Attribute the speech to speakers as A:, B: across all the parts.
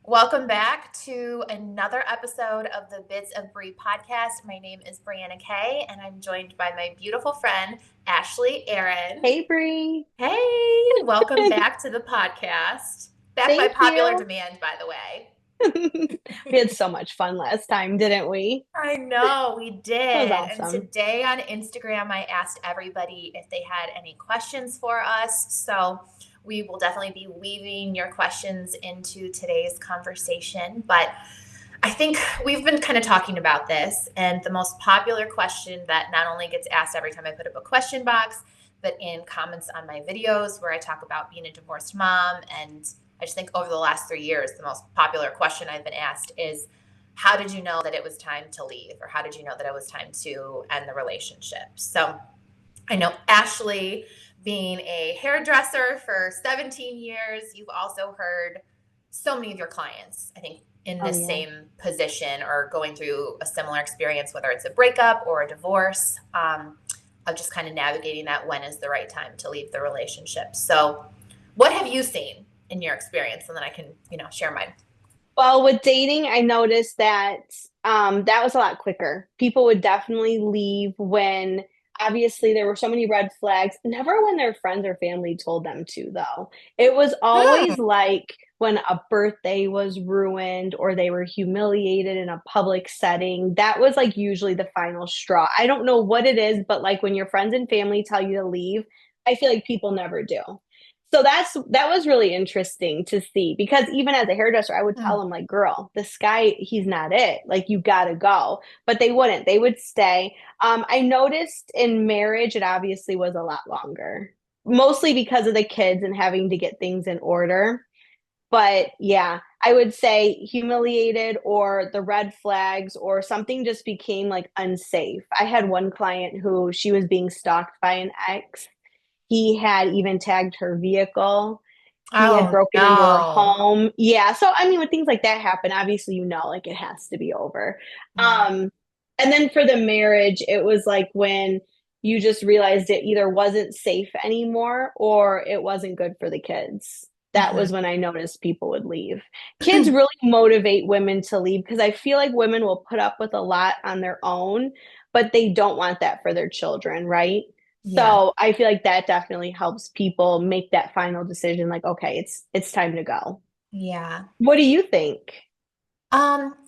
A: Welcome back to another episode of the Bits of Bree podcast. My name is Brianna Kay, and I'm joined by my beautiful friend, Ashley Aaron.
B: Hey, Bree.
A: Hey, welcome back to the podcast. Back by
B: Thank
A: popular
B: you.
A: demand, by the way.
B: We had so much fun last time, didn't we?
A: I know we
B: That was
A: did. And
B: awesome.
A: today on Instagram, I asked everybody if they had any questions for us. So we will definitely be weaving your questions into today's conversation. But I think we've been kind of talking about this, and the most popular question that not only gets asked every time I put up a question box, but in comments on my videos where I talk about being a divorced mom. And I just think over the last 3 years, the most popular question I've been asked is, how did you know that it was time to leave? Or how did you know that it was time to end the relationship? So I know Ashley, being a hairdresser for 17 years, you've also heard so many of your clients, I think, in
B: Oh,
A: this
B: yeah.
A: same position or going through a similar experience, whether it's a breakup or a divorce, of just kind of navigating that when is the right time to leave the relationship. So, what have you seen in your experience? And then I can, share mine.
B: Well, with dating, I noticed that that was a lot quicker. People would definitely leave when obviously there were so many red flags. Never when their friends or family told them to, though. It was
A: Hmm.
B: always like when a birthday was ruined or they were humiliated in a public setting. That was like usually the final straw. I don't know what it is, but like when your friends and family tell you to leave, I feel like people never do. So that was really interesting to see because even as a hairdresser, I would tell
A: Hmm.
B: him like, "Girl, this guy, he's not it. Like you gotta go." But they wouldn't. They would stay. I noticed in marriage, it obviously was a lot longer, mostly because of the kids and having to get things in order. But yeah, I would say humiliated or the red flags or something just became like unsafe. I had one client who she was being stalked by an ex. He had even tagged her vehicle. He had
A: Oh,
B: broken into her
A: no.
B: home. Yeah. So, I mean, when things like that happen, obviously, like it has to be over.
A: Yeah.
B: And then for the marriage, it was like when you just realized it either wasn't safe anymore or it wasn't good for the kids. That
A: Hmm.
B: was when I noticed people would leave. Kids really motivate women to leave because I feel like women will put up with a lot on their own, but they don't want that for their children, right?
A: Yeah.
B: So I feel like that definitely helps people make that final decision like, okay, it's time to go.
A: Yeah.
B: What do you think?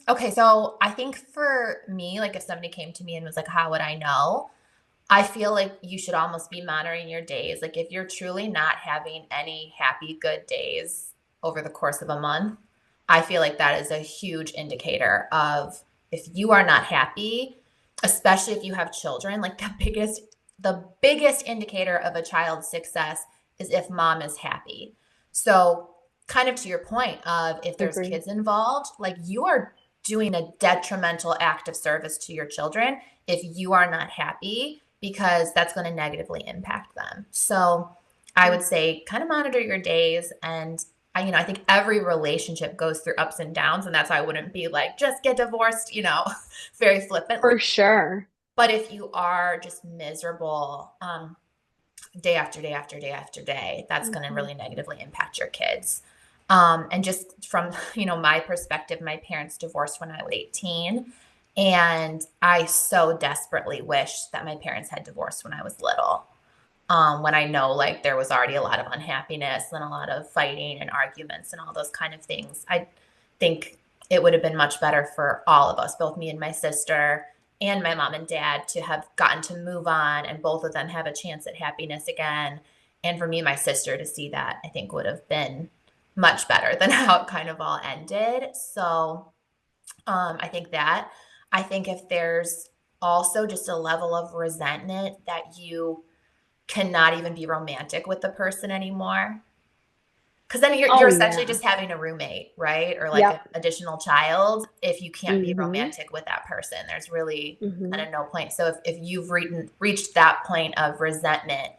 A: Okay, so I think for me, like if somebody came to me and was like, how would I know? I feel like you should almost be monitoring your days. Like if you're truly not having any happy, good days over the course of a month, I feel like that is a huge indicator of if you are not happy, especially if you have children, like the biggest indicator of a child's success is if mom is happy. So kind of to your point of if there's
B: Agree.
A: kids involved, like you are doing a detrimental act of service to your children if you are not happy because that's going to negatively impact them. So I would say kind of monitor your days and I think every relationship goes through ups and downs and that's why I wouldn't be like just get divorced, very flippantly.
B: For sure.
A: But if you are just miserable day after day after day after day, that's going to
B: Mhm.
A: really negatively impact your kids. And just from my perspective, my parents divorced when I was 18, and I so desperately wish that my parents had divorced when I was little. When I know like there was already a lot of unhappiness and a lot of fighting and arguments and all those kind of things. I think it would have been much better for all of us, both me and my sister and my mom and dad, to have gotten to move on and both of them have a chance at happiness again. And for me and my sister to see that, I think would have been much better than how it kind of all ended. So I think that. I think if there's also just a level of resentment that you cannot even be romantic with the person anymore. Because then you're
B: Oh
A: essentially
B: yeah.
A: just having a roommate, right? Or like an
B: Yep.
A: additional child. If you can't be
B: Hmm.
A: romantic with that person, there's really
B: Hmm.
A: kind of no point. So if you've reached that point of resentment,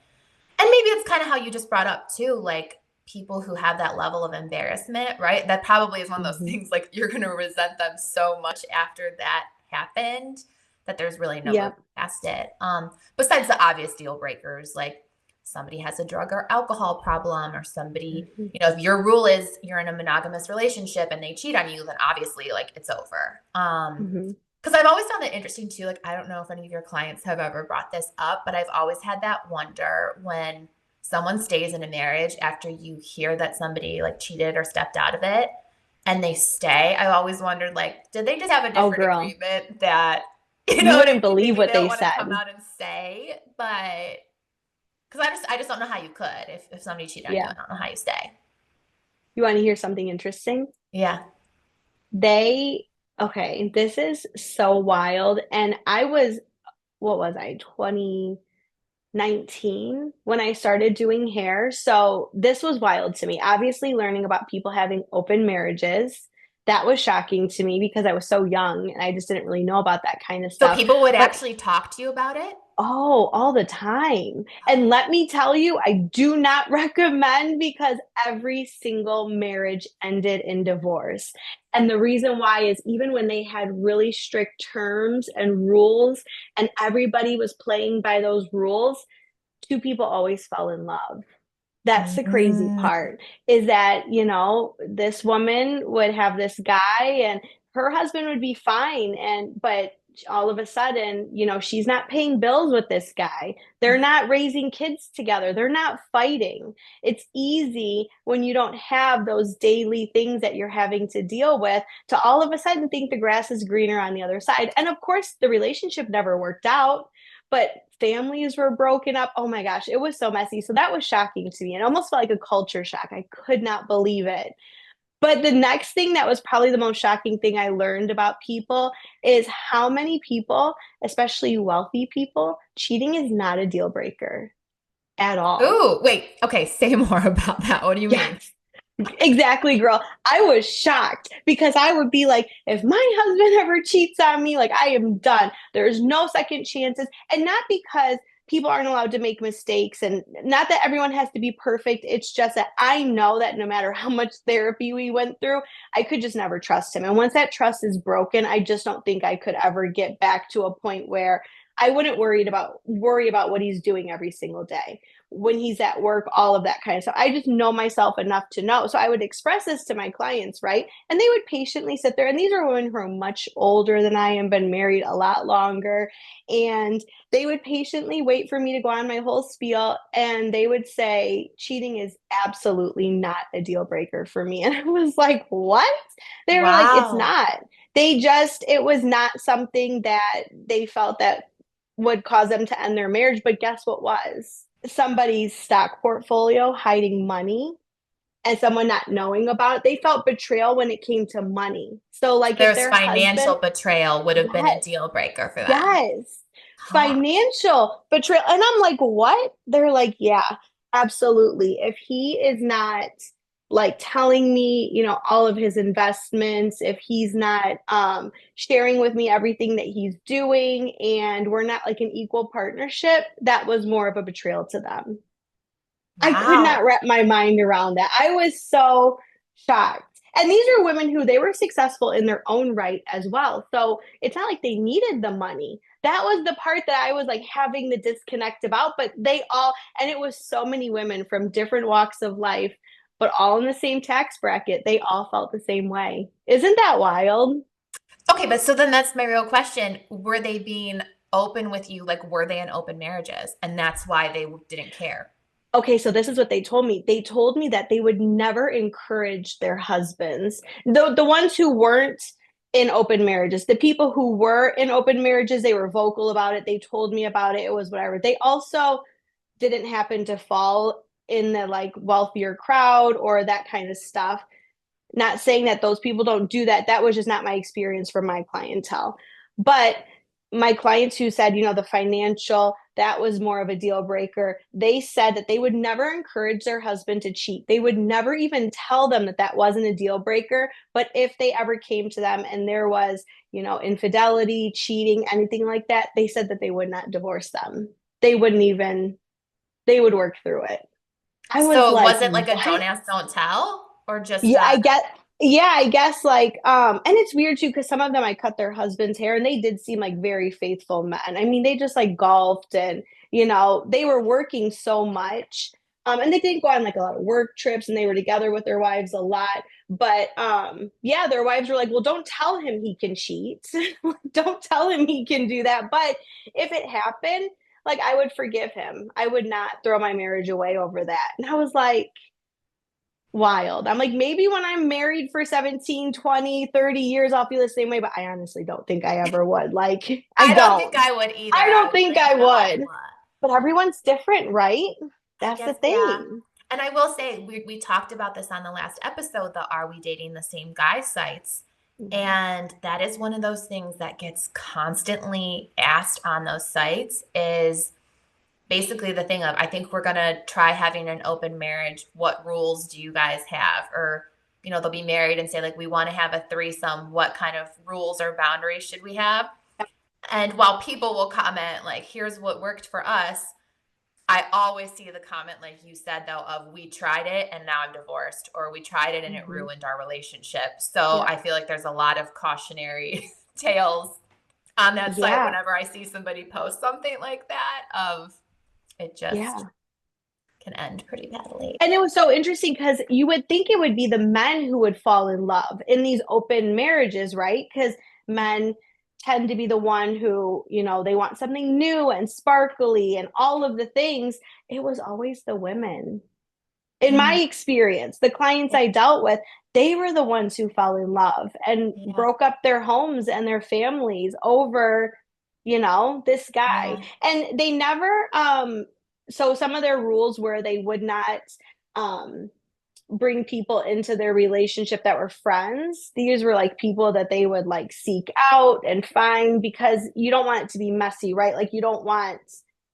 A: and maybe it's kind of how you just brought up too, like people who have that level of embarrassment, right? That probably is one of those
B: Hmm.
A: things like you're going to resent them so much after that happened that there's really no moving
B: Yep.
A: past it. Besides the obvious deal breakers, like somebody has a drug or alcohol problem, or somebody,
B: Mhm.
A: if your rule is you're in a monogamous relationship and they cheat on you, then obviously like it's over.
B: Mhm.
A: Because I've always found that interesting too. Like, I don't know if any of your clients have ever brought this up, but I've always had that wonder when someone stays in a marriage after you hear that somebody like cheated or stepped out of it and they stay. I've always wondered, like, did they just have a
B: Oh,
A: different
B: girl,
A: agreement that, you
B: you
A: know what I
B: wouldn't
A: mean?
B: believe
A: Maybe
B: what
A: they don't
B: they
A: want to come
B: said.
A: out and say, but because I just don't know how you could if somebody cheated on you.
B: Yeah.
A: I don't know how you stay.
B: You want to hear something interesting?
A: Yeah.
B: They, okay, this is so wild. And I was, what was I, 2019 when I started doing hair. So this was wild to me. Obviously, learning about people having open marriages, that was shocking to me because I was so young and I just didn't really know about that kind of
A: So
B: stuff.
A: people would
B: But
A: actually talk to you about it?
B: oh, all the time. And let me tell you, I do not recommend because every single marriage ended in divorce. And the reason why is even when they had really strict terms and rules and everybody was playing by those rules, two people always fell in love. That's the crazy
A: Mm.
B: part is that, this woman would have this guy and her husband would be fine. But all of a sudden, she's not paying bills with this guy. They're not raising kids together. They're not fighting. It's easy when you don't have those daily things that you're having to deal with to all of a sudden think the grass is greener on the other side. And of course, the relationship never worked out, but families were broken up. Oh my gosh, it was so messy. So that was shocking to me. It almost felt like a culture shock. I could not believe it. But the next thing that was probably the most shocking thing I learned about people is how many people, especially wealthy people, cheating is not a deal breaker at all.
A: Ooh, wait. Okay, say more about that. What do you mean?
B: Yes. Exactly, girl. I was shocked because I would be like, if my husband ever cheats on me, like I am done. There's no second chances. And not because people aren't allowed to make mistakes and not that everyone has to be perfect. It's just that I know that no matter how much therapy we went through, I could just never trust him. And once that trust is broken, I just don't think I could ever get back to a point where I wouldn't worry about what he's doing every single day when he's at work, all of that kind of stuff. I just know myself enough to know. So I would express this to my clients, right? And they would patiently sit there. And these are women who are much older than I am, been married a lot longer. And they would patiently wait for me to go on my whole spiel. And they would say, cheating is absolutely not a deal breaker for me. And I was like, what? They were like, it's
A: Wow.
B: not. It was not something that they felt that would cause them to end their marriage. But guess what was? Somebody's stock portfolio hiding money and someone not knowing about it. They felt betrayal when it came to money. So, like, if
A: There's
B: their husband,
A: financial betrayal would have been a
B: yes,
A: deal breaker for them.
B: yes,
A: Huh.
B: financial betrayal. And I'm like, what? They're like, yeah, absolutely. If he is not like telling me, all of his investments, if he's not sharing with me everything that he's doing, and we're not like an equal partnership, that was more of a betrayal to them. I could not
A: Wow.
B: wrap my mind around that. I was so shocked. And these are women who they were successful in their own right as well. So it's not like they needed the money. That was the part that I was like having the disconnect about. But they all, and it was so many women from different walks of life, but all in the same tax bracket. They all felt the same way. Isn't that wild?
A: Okay, but so then that's my real question. Were they being open with you? Like, were they in open marriages? And that's why they didn't care.
B: Okay, so this is what they told me. They told me that they would never encourage their husbands, the ones who weren't in open marriages. The people who were in open marriages, they were vocal about it. They told me about it. It was whatever. They also didn't happen to fall in the like wealthier crowd or that kind of stuff. Not saying that those people don't do that. That was just not my experience from my clientele. But my clients who said, the financial, that was more of a deal breaker. They said that they would never encourage their husband to cheat. They would never even tell them that that wasn't a deal breaker. But if they ever came to them and there was, infidelity, cheating, anything like that, they said that they would not divorce them. They wouldn't even, they would work through it. I was
A: So
B: like,
A: was it like a don't
B: what?
A: ask, don't tell, or just
B: Yeah, I guess like and it's weird too because some of them I cut their husband's hair and they did seem like very faithful men. I mean, they just like golfed and you know, they were working so much. And they didn't go on like a lot of work trips and they were together with their wives a lot. But yeah, their wives were like, well, don't tell him he can cheat. Don't tell him he can do that. But if it happened, like I would forgive him. I would not throw my marriage away over that. And I was like, wild. I'm like, maybe when I'm married for 17, 20, 30 years, I'll feel the same way, but I honestly don't think I ever would. Like, I
A: I don't think
B: don't.
A: I would either.
B: I
A: I
B: don't
A: would be
B: think
A: like,
B: I
A: no,
B: would.
A: what?
B: But everyone's different, right?
A: I
B: That's the
A: guess, yeah.
B: thing.
A: And I will say, we talked about this on the last episode, the Are We Dating the Same Guy sites.
B: Mhm.
A: And that is one of those things that gets constantly asked on those sites is basically the thing of, I think we're going to try having an open marriage. What rules do you guys have? Or, they'll be married and say, like, we want to have a threesome. What kind of rules or boundaries should we have? And while people will comment, like, here's what worked for us, I always see the comment, like you said, though, of we tried it and now I'm divorced, or we tried it and it
B: Mhm.
A: ruined our relationship. So
B: Yeah.
A: I feel like there's a lot of cautionary tales on that site
B: Yeah.
A: whenever I see somebody post something like that, of it just
B: Yeah.
A: can end pretty badly.
B: And it was so interesting because you would think it would be the men who would fall in love in these open marriages, right? Because men tend to be the one who, you know, they want something new and sparkly and all of the things. It was always the women. In my
A: Mm,
B: experience, the clients
A: yeah,
B: I dealt with, they were the ones who fell in love and
A: yeah,
B: broke up their homes and their families over, you know, this guy.
A: yeah.
B: And they never, so some of their rules were they would not, um, bring people into their relationship that were friends. These were like people that they would like seek out and find because you don't want it to be messy, right? Like you don't want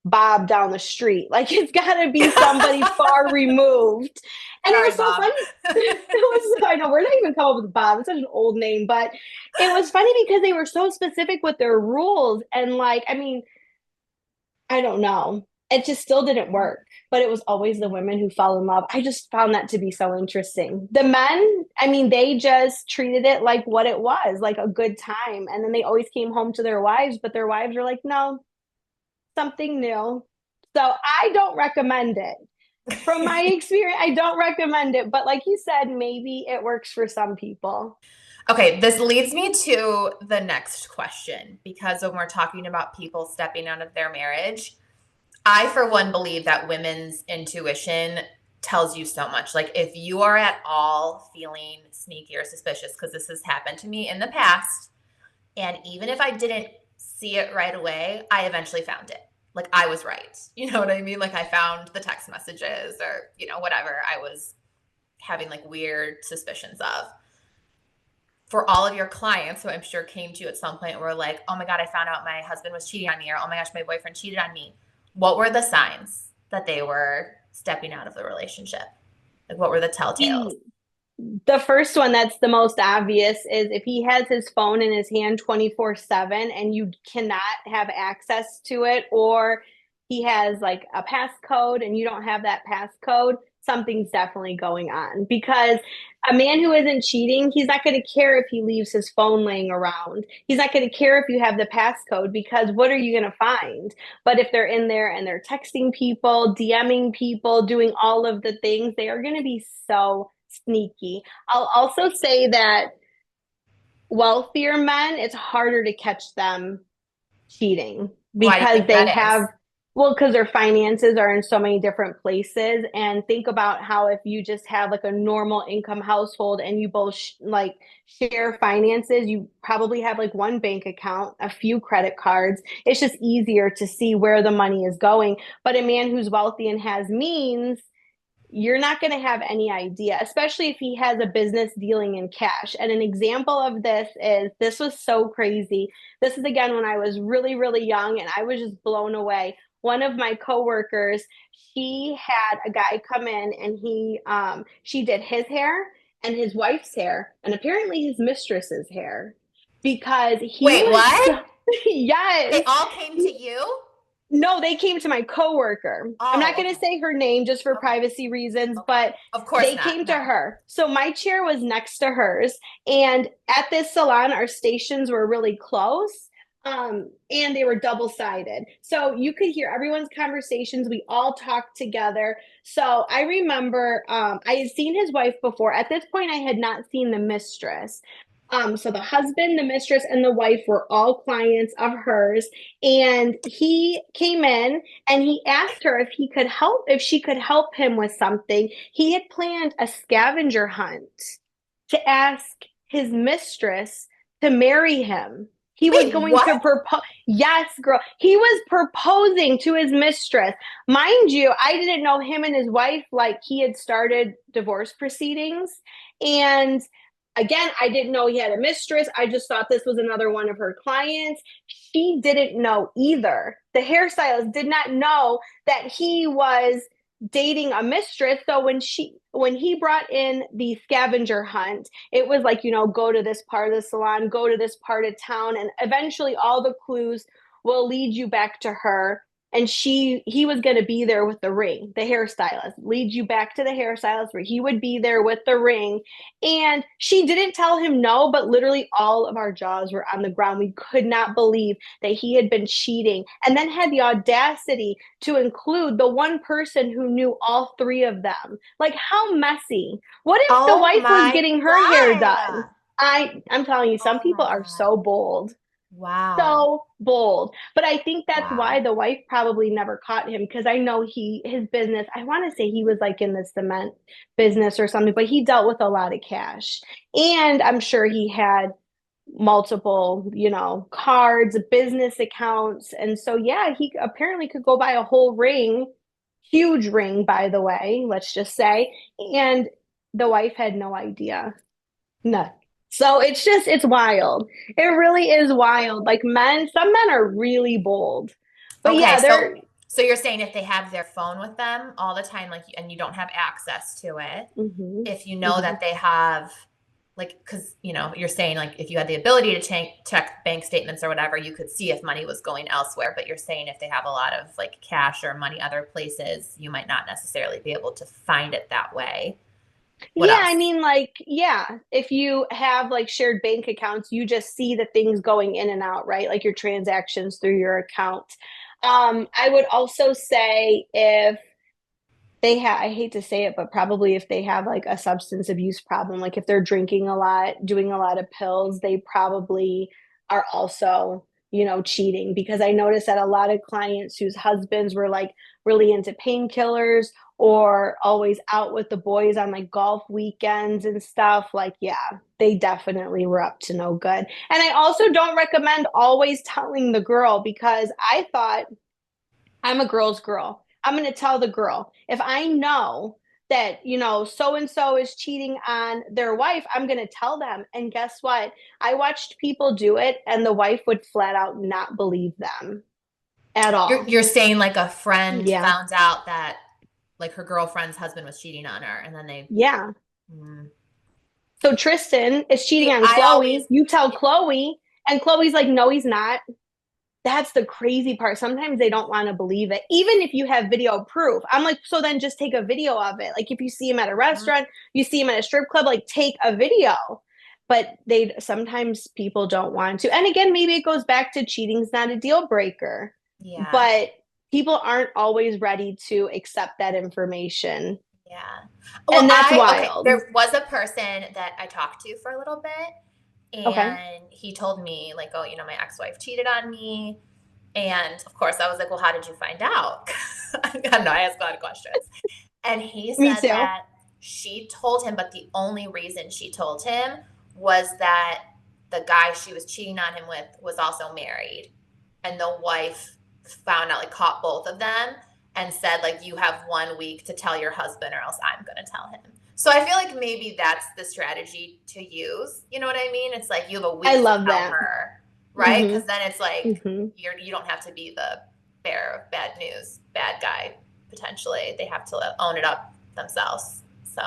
B: Bob down the street. Like it's got to be somebody far removed. And it
A: Sorry,
B: was so
A: Bob.
B: funny. It was, I know, we're not even come up with Bob. It's such an old name, but it was funny because they were so specific with their rules. And like, I mean, I don't know. It just still didn't work, but it was always the women who fell in love. I just found that to be so interesting. The men, I mean, they just treated it like what it was, like a good time. And then they always came home to their wives, but their wives were like, no, something new. So I don't recommend it. From my experience, I don't recommend it. But like you said, maybe it works for some people.
A: Okay, this leads me to the next question, because when we're talking about people stepping out of their marriage, I, for one, believe that women's intuition tells you so much. Like, if you are at all feeling sneaky or suspicious, because this has happened to me in the past, and even if I didn't see it right away, I eventually found it. Like, I was right. You know what I mean? Like, I found the text messages or, whatever I was having like weird suspicions of. For all of your clients who I'm sure came to you at some point were like, oh my God, I found out my husband was cheating on me, or oh my gosh, my boyfriend cheated on me. What were the signs that they were stepping out of the relationship? Like, what were the telltales?
B: The the first one that's the most obvious is if he has his phone in his hand 24/7 and you cannot have access to it, or he has like a passcode and you don't have that passcode, something's definitely going on. Because a man who isn't cheating, he's not going to care if he leaves his phone laying around. He's not going to care if you have the passcode because what are you going to find? But if they're in there and they're texting people, DMing people, doing all of the things, they are going to be so sneaky. I'll also say that wealthier men, it's harder to catch them cheating
A: Why do you
B: because
A: think
B: they
A: that
B: have,
A: is?
B: well, because their finances are in so many different places. And think about how if you just have like a normal income household and you both like share finances, you probably have like one bank account, a few credit cards. It's just easier to see where the money is going. But a man who's wealthy and has means, you're not going to have any idea, especially if he has a business dealing in cash. And an example of this is this was so crazy. This is again when I was really, really young and I was just blown away. One of my coworkers, she had a guy come in and she did his hair and his wife's hair and apparently his mistress's hair because he
A: Wait,
B: was
A: what?
B: so, yes.
A: They all came to you?
B: No, they came to my coworker. I'm not
A: Oh,
B: going
A: okay.
B: to say her name just for
A: Okay.
B: privacy reasons,
A: Okay.
B: but
A: Of course
B: they
A: not.
B: came to
A: No.
B: her. So my chair was next to hers. And at this salon, our stations were really close. And they were double-sided. So you could hear everyone's conversations. We all talked together. So I remember I had seen his wife before. At this point, I had not seen the mistress. So the husband, the mistress, and the wife were all clients of hers. And he came in and he asked her if he could help, if she could help him with something. He had planned a scavenger hunt to ask his mistress to marry him. He was
A: Wait,
B: going to
A: what?
B: propose. Yes, girl. He was proposing to his mistress. Mind you, I didn't know him and his wife, like he had started divorce proceedings. And again, I didn't know he had a mistress. I just thought this was another one of her clients. She didn't know either. The hairstylist did not know that he was dating a mistress. So when he brought in the scavenger hunt, it was like, go to this part of the salon, go to this part of town, and eventually all the clues will lead you back to her. And he was going to be there with the ring. The hairstylist leads you back to the hairstylist where he would be there with the ring. And she didn't tell him no, but literally all of our jaws were on the ground. We could not believe that he had been cheating, and then had the audacity to include the one person who knew all three of them. Like, how messy. What if the
A: Oh
B: wife was
A: my
B: getting her hair done?
A: God.
B: I'm telling you, some
A: Oh my
B: people are
A: God.
B: so bold.
A: Wow.
B: So bold. But I think that's why
A: Wow.
B: the wife probably never caught him, because I know his business, I want to say he was like in the cement business or something, but he dealt with a lot of cash. And I'm sure he had multiple, cards, business accounts. And so, yeah, he apparently could go buy a whole ring, huge ring, by the way, let's just say. And the wife had no idea. No. So it's wild. It really is wild. Like some men are really bold. But
A: Okay,
B: yeah,
A: so
B: they're,
A: so you're saying if they have their phone with them all the time, like, and you don't have access to it,
B: hmm
A: if you know
B: hmm
A: that they have, like, because you're saying like if you had the ability to check bank statements or whatever, you could see if money was going elsewhere. But you're saying if they have a lot of like cash or money other places, you might not necessarily be able to find it that way. What
B: Yeah, I
A: else?
B: mean, like, yeah, if you have like shared bank accounts, you just see the things going in and out, right? Like your transactions through your account. I would also say if I hate to say it, but probably if they have like a substance abuse problem, like if they're drinking a lot, doing a lot of pills, they probably are also, cheating, because I noticed that a lot of clients whose husbands were like really into painkillers or always out with the boys on like golf weekends and stuff, like, yeah, they definitely were up to no good. And I also don't recommend always telling the girl, because I thought, I'm a girl's girl. I'm going to tell the girl. If I know that, so and so is cheating on their wife, I'm going to tell them. And guess what? I watched people do it, and the wife would flat out not believe them at all.
A: You're saying like a friend
B: Yeah.
A: found out that like her girlfriend's husband was cheating on her, and then they.
B: Yeah.
A: Mm.
B: So Tristan is cheating
A: See,
B: on
A: I
B: Chloe.
A: always.
B: You tell Chloe, and Chloe's like, no, he's not. That's the crazy part. Sometimes they don't want to believe it, even if you have video proof. I'm like, so then just take a video of it. Like if you see him at a restaurant, you see him at a strip club, like take a video. But they sometimes people don't want to. And again, maybe it goes back to cheating's not a deal breaker,
A: Yeah.
B: but people aren't always ready to accept that information.
A: Yeah. Well,
B: And that's
A: okay,
B: wild.
A: there was a person that I talked to for a little bit,
B: Okay.
A: and he told me, like, oh, my ex-wife cheated on me. And of course, I was like, well, how did you find out? I don't know. I asked a lot of questions. And he
B: Me
A: said
B: too.
A: that she told him, but the only reason she told him was that the guy she was cheating on him with was also married. And the wife found out, like, caught both of them and said, like, you have 1 week to tell your husband or else I'm going to tell him. So I feel like maybe that's the strategy to use. You know what I mean? It's like you have a
B: I
A: week to
B: love
A: tell
B: that.
A: her, right?
B: hmm
A: Because then it's like
B: hmm
A: you don't have to be the bearer of bad news, bad guy potentially. They have to own it up themselves. So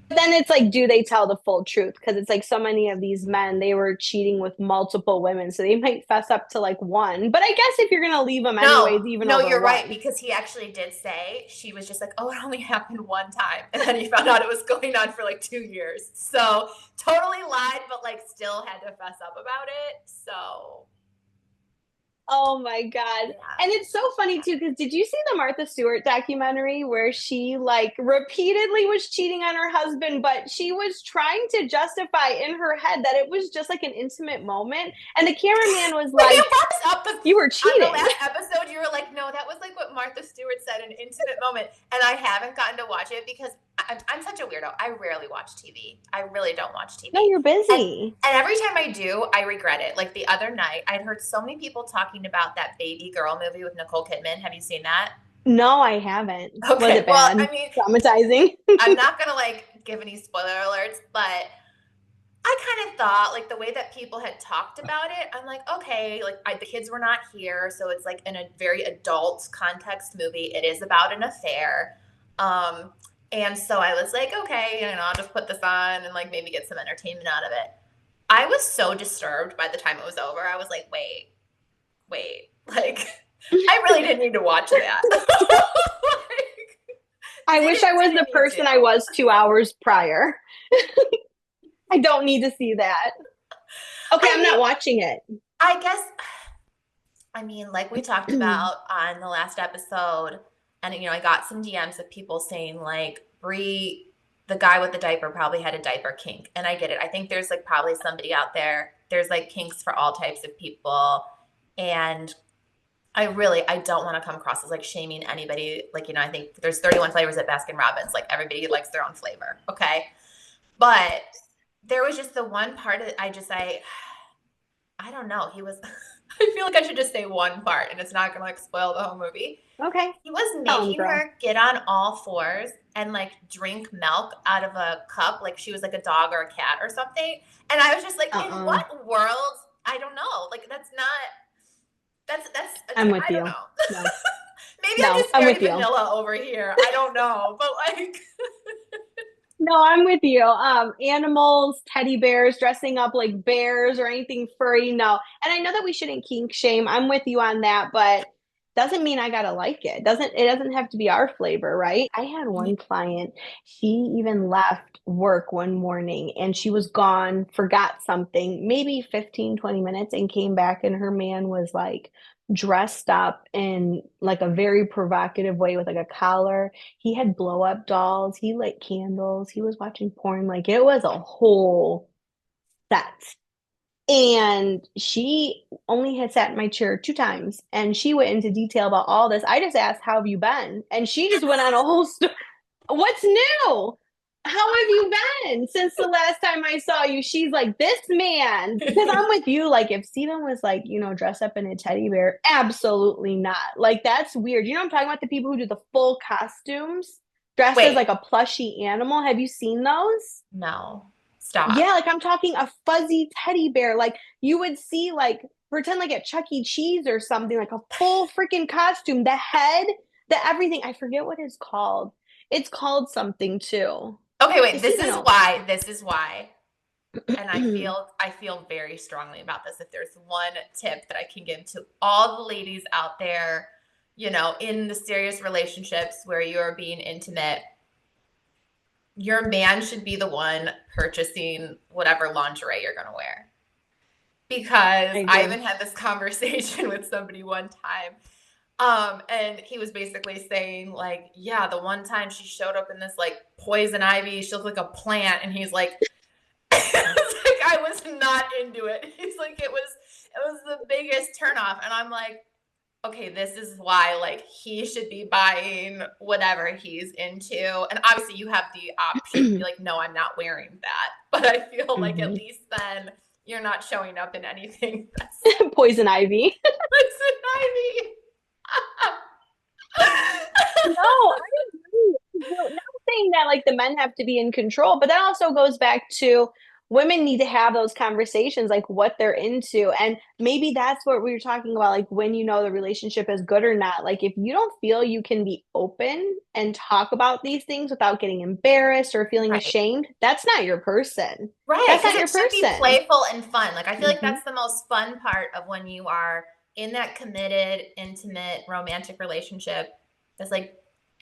B: Then it's like, do they tell the full truth? Because it's like so many of these men, they were cheating with multiple women, so they might fess up to like one. But I guess if you're gonna leave them anyways,
A: no,
B: even
A: no,
B: over
A: you're right,
B: one.
A: because he actually did say she was just like, oh, it only happened one time, and then he found out it was going on for like 2 years. So totally lied, but like still had to fess up about it. So
B: Oh my God.
A: Yeah.
B: And it's so funny too, because did you see the Martha Stewart documentary where she like repeatedly was cheating on her husband, but she was trying to justify in her head that it was just like an intimate moment? And the cameraman was
A: Wait,
B: like,
A: it was up the
B: you were
A: on the
B: cheating.
A: last episode. You were like, no, that was like what Martha Stewart said, an intimate moment, and I haven't gotten to watch it because I'm such a weirdo. I rarely watch TV. I really don't watch
B: No,
A: TV,
B: you're
A: and
B: busy.
A: and every time I do, I regret it. Like the other night, I'd heard so many people talking about that Baby Girl movie with Nicole Kidman. Have you seen that?
B: No, I haven't. Was
A: Okay,
B: it
A: well,
B: bad?
A: I mean,
B: Traumatizing?
A: I'm not gonna like give any spoiler alerts, but I kind of thought like the way that people had talked about it, I'm like, okay, like the kids were not here, so it's like in a very adult context movie. It is about an affair. Um, and so I was like, okay, I'll just put this on and like maybe get some entertainment out of it. I was so disturbed by the time it was over. I was like, wait, like I really didn't need to watch that. Like,
B: I wish I was the
A: didn't need
B: person I
A: to.
B: was 2 hours prior. I don't need to see that. Okay,
A: I
B: I'm
A: mean,
B: not watching it.
A: I guess I mean, like we talked about on the last episode, and I got some DMs of people saying like Bree, the guy with the diaper probably had a diaper kink. And I get it. I think there's like probably somebody out there. There's like kinks for all types of people. And I don't want to come across as like shaming anybody. Like, I think there's 31 flavors at Baskin Robbins. Like everybody likes their own flavor. Okay. But there was just the one part of I don't know. He was I feel like I should just say one part and it's not gonna like spoil the whole movie.
B: Okay,
A: He was
B: tell him,
A: making
B: girl.
A: her get on all fours and like drink milk out of a cup like she was like a dog or a cat or something. And I was just like, in
B: Uh-uh.
A: what world? I don't know. Like that's not
B: I'm with
A: I don't
B: you.
A: know.
B: No,
A: Maybe I'm
B: no,
A: just
B: I'm
A: very
B: with you.
A: vanilla over here. I don't know. But like
B: No, I'm with you. Animals, teddy bears, dressing up like bears or anything furry. No. And I know that we shouldn't kink shame. I'm with you on that, but doesn't mean I gotta like it. It doesn't have to be our flavor, right? I had one client, she even left work one morning and she was gone, forgot something, maybe 15, 20 minutes, and came back and her man was like dressed up in like a very provocative way with like a collar. He had blow up dolls. He lit candles. He was watching porn. Like it was a whole set. And she only had sat in my chair 2 times. And she went into detail about all this. I just asked, how have you been? And she just went on a whole story. What's new? How have you been since the last time I saw you? She's like, this man, because I'm with you. Like, if Steven was like, dress up in a teddy bear, absolutely not. Like, that's weird. You know, I'm talking about the people who do the full costumes dressed as
A: wait,
B: like a plushy animal. Have you seen those?
A: no. Stop.
B: Yeah, like I'm talking a fuzzy teddy bear. Like, you would see, like, pretend like at Chuck E. Cheese or something, like a full freaking costume, the head, the everything. I forget what it's called. It's called something too.
A: Okay, wait. This
B: Steven
A: is
B: knows.
A: why. This is why. And I feel very strongly about this. If there's one tip that I can give to all the ladies out there, in the serious relationships where you're being intimate, your man should be the one purchasing whatever lingerie you're going to wear.
B: I
A: Because I
B: agree.
A: even had this conversation with somebody one time. And he was basically saying, like, yeah, the one time she showed up in this like poison ivy, she looked like a plant, and he's like, it's like I was not into it. He's like, it was the biggest turnoff. And I'm like, okay, this is why like he should be buying whatever he's into. And obviously you have the option to be like, no, I'm not wearing that. But I feel like at
B: Mhm.
A: least then you're not showing up in anything that's
B: Poison ivy.
A: poison
B: No, I agree. No, not saying that like the men have to be in control, but that also goes back to women need to have those conversations, like what they're into. And maybe that's what we were talking about, like when you know the relationship is good or not. Like if you don't feel you can be open and talk about these things without getting embarrassed or feeling
A: right.
B: ashamed, that's not your person.
A: Right,
B: That's
A: because
B: not
A: it
B: your
A: should be
B: person.
A: playful and fun. Like I feel like
B: Hmm.
A: that's the most fun part of when you are in that committed, intimate, romantic relationship. Is like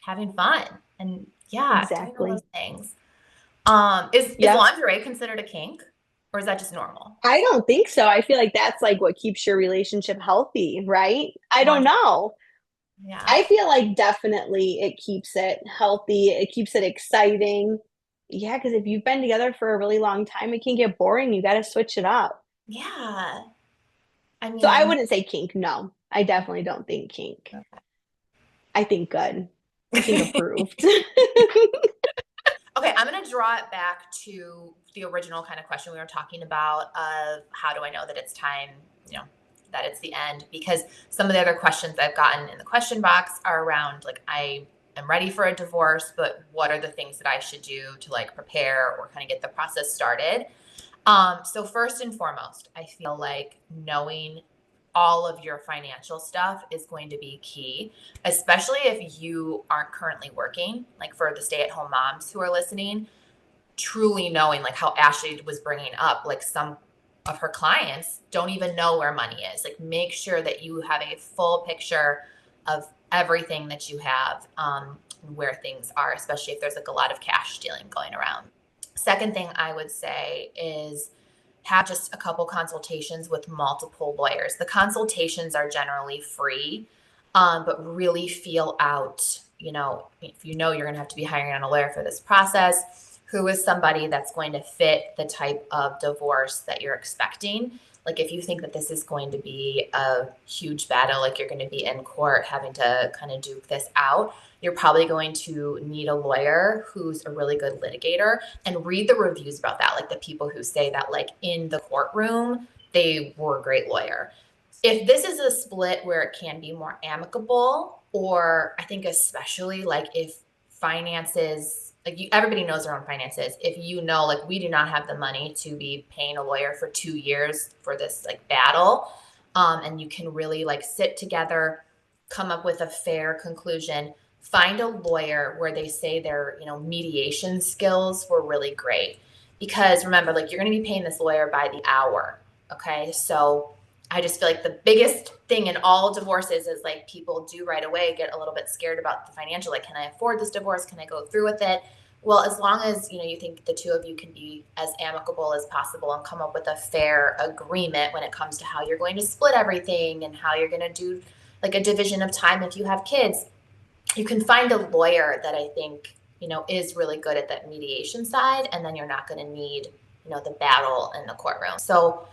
A: having fun and yeah, doing all
B: Exactly.
A: those things. Is
B: Yep.
A: lingerie considered a kink? Or is that just normal?
B: I don't think so. I feel like that's like what keeps your relationship healthy, right? I don't
A: 100.
B: know.
A: Yeah.
B: I feel like definitely it keeps it healthy. It keeps it exciting. Yeah, because if you've been together for a really long time, it can get boring. You got to switch it up.
A: Yeah. I
B: So I
A: mean,
B: wouldn't say kink. No, I definitely don't think kink.
A: okay.
B: I think good. I think approved.
A: Okay, I'm going to draw it back to the original kind of question we were talking about of how do I know that it's time, you know, that it's the end? Because some of the other questions I've gotten in the question box are around like, I am ready for a divorce, but what are the things that I should do to like prepare or kind of get the process started? So first and foremost, I feel like knowing all of your financial stuff is going to be key, especially if you aren't currently working. Like for the stay-at-home moms who are listening, truly knowing like how Ashley was bringing up, like some of her clients don't even know where money is. Like make sure that you have a full picture of everything that you have, where things are, especially if there's like a lot of cash stealing going around. Second thing I would say is have just a couple consultations with multiple lawyers. The consultations are generally free, but really feel out, if you know you're going to have to be hiring on a lawyer for this process, who is somebody that's going to fit the type of divorce that you're expecting. Like if you think that this is going to be a huge battle, like you're going to be in court having to kind of duke this out, you're probably going to need a lawyer who's a really good litigator, and read the reviews about that. Like the people who say that like in the courtroom, they were a great lawyer. If this is a split where it can be more amicable, or I think especially like if finances, like everybody knows their own finances. If you know, like we do not have the money to be paying a lawyer for 2 years for this like battle, and you can really like sit together, come up with a fair conclusion. Find a lawyer where they say their mediation skills were really great, because remember, like you're going to be paying this lawyer by the hour. Okay, so I just feel like the biggest thing in all divorces is like people do right away get a little bit scared about the financial. Like, can I afford this divorce? Can I go through with it? Well, as long as you think the two of you can be as amicable as possible and come up with a fair agreement when it comes to how you're going to split everything and how you're going to do like a division of time if you have kids, you can find a lawyer that I think, is really good at that mediation side, and then you're not going to need, the battle in the courtroom. So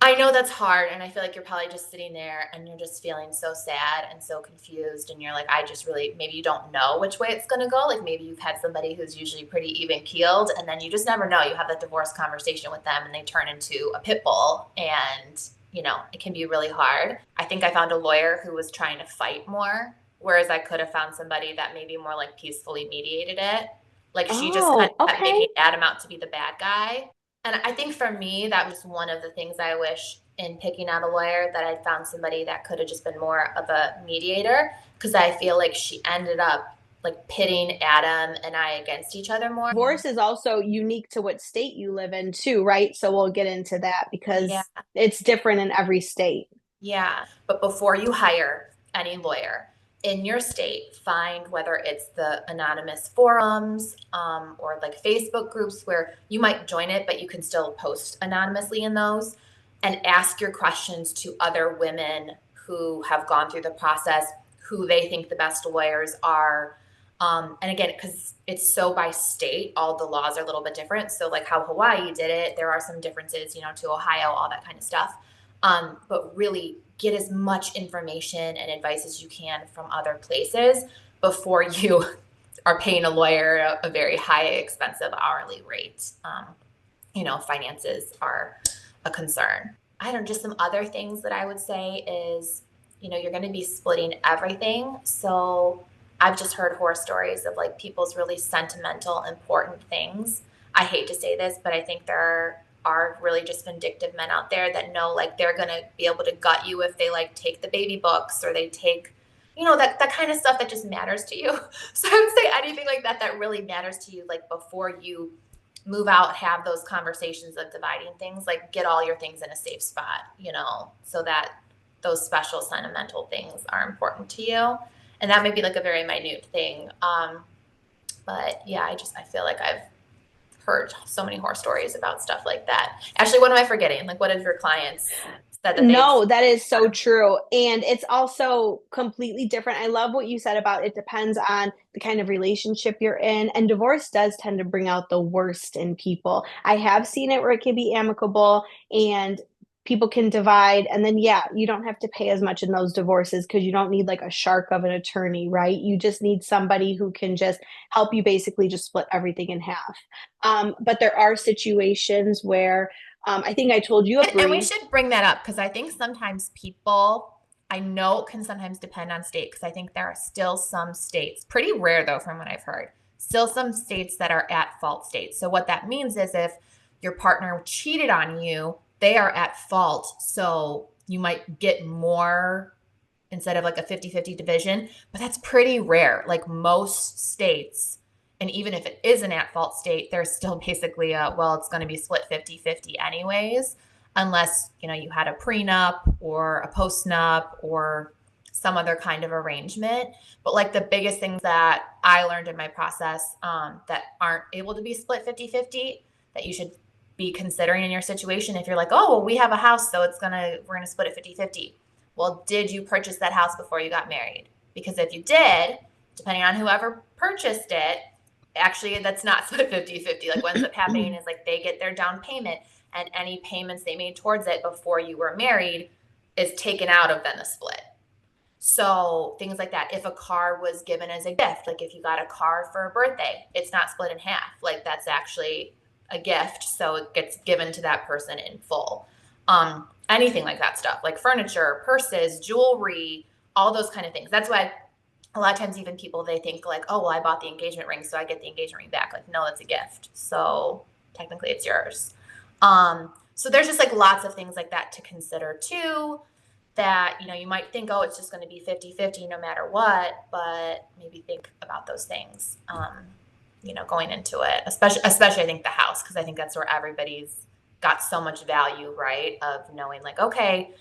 A: I know that's hard, and I feel like you're probably just sitting there and you're just feeling so sad and so confused, and you're like, I just really, maybe you don't know which way it's going to go. Like maybe you've had somebody who's usually pretty even keeled, and then you just never know. You have that divorce conversation with them and they turn into a pit bull, and it can be really hard. I think I found a lawyer who was trying to fight more, whereas I could have found somebody that maybe more like peacefully mediated it. Like she just kind
B: Oh,
A: of kept
B: okay.
A: making Adam out to be the bad guy. And I think for me, that was one of the things I wish in picking out a lawyer, that I'd found somebody that could have just been more of a mediator, because I feel like she ended up like pitting Adam and I against each other more.
B: Divorce is also unique to what state you live in, too, right? So we'll get into that
A: Yeah.
B: because it's different in every state.
A: Yeah. But before you hire any lawyer in your state, find whether it's the anonymous forums, or like Facebook groups where you might join it, but you can still post anonymously in those, and ask your questions to other women who have gone through the process, who they think the best lawyers are. And again, because it's so by state, all the laws are a little bit different. So, like how Hawaii did it, there are some differences, to Ohio, all that kind of stuff. But really get as much information and advice as you can from other places before you are paying a lawyer a very high, expensive hourly rate. Finances are a concern. I don't know, just some other things that I would say is, you're going to be splitting everything. So I've just heard horror stories of like people's really sentimental, important things. I hate to say this, but I think there are really just vindictive men out there that know like they're going to be able to gut you if they like take the baby books, or they take that kind of stuff that just matters to you. So I would say anything like that that really matters to you, like before you move out, have those conversations of dividing things, like get all your things in a safe spot, so that those special sentimental things are important to you. And that may be like a very minute thing. But yeah, I feel like I've heard so many horror stories about stuff like that. Actually, what am I forgetting? Like, what have your clients said that they've
B: No, that is so
A: done?
B: true. And it's also completely different. I love what you said about it depends on the kind of relationship you're in. And divorce does tend to bring out the worst in people. I have seen it where it can be amicable and people can divide. And then, yeah, you don't have to pay as much in those divorces because you don't need like a shark of an attorney, right? You just need somebody who can just help you basically just split everything in half. But there are situations where I think I told you a
A: And we
B: brief.
A: should bring that up because I think sometimes people, I know it can sometimes depend on state because I think there are still some states, pretty rare though, from what I've heard, still some states that are at fault states. So what that means is if your partner cheated on you, they are at fault. So you might get more instead of like a 50-50 division, but that's pretty rare. Like most states, and even if it is an at fault state, there's still basically a, well, it's going to be split 50-50 anyways, unless, you know, you had a prenup or a postnup or some other kind of arrangement. But like the biggest things that I learned in my process that aren't able to be split 50-50 that you should be considering in your situation if you're like, oh, well, we have a house, so we're going to split it 50-50. Well, did you purchase that house before you got married? Because if you did, depending on whoever purchased it, actually that's not split 50-50. Like what ends up happening is like they get their down payment and any payments they made towards it before you were married is taken out of then the split. So things like that. If a car was given as a gift, like if you got a car for a birthday, it's not split in half. Like that's actually a gift, so it gets given to that person in full. Anything like that stuff, like furniture, purses, jewelry, all those kind of things. That's why a lot of times even people they think like, oh well, I bought the engagement ring, so I get the engagement ring back. Like, no, that's a gift. So technically it's yours. So there's just like lots of things like that to consider too that you know you might think oh it's just going to be 50-50 no matter what, but maybe think about those things you know going into it, especially I think the house because I think that's where everybody's got so much value, right, of knowing like okay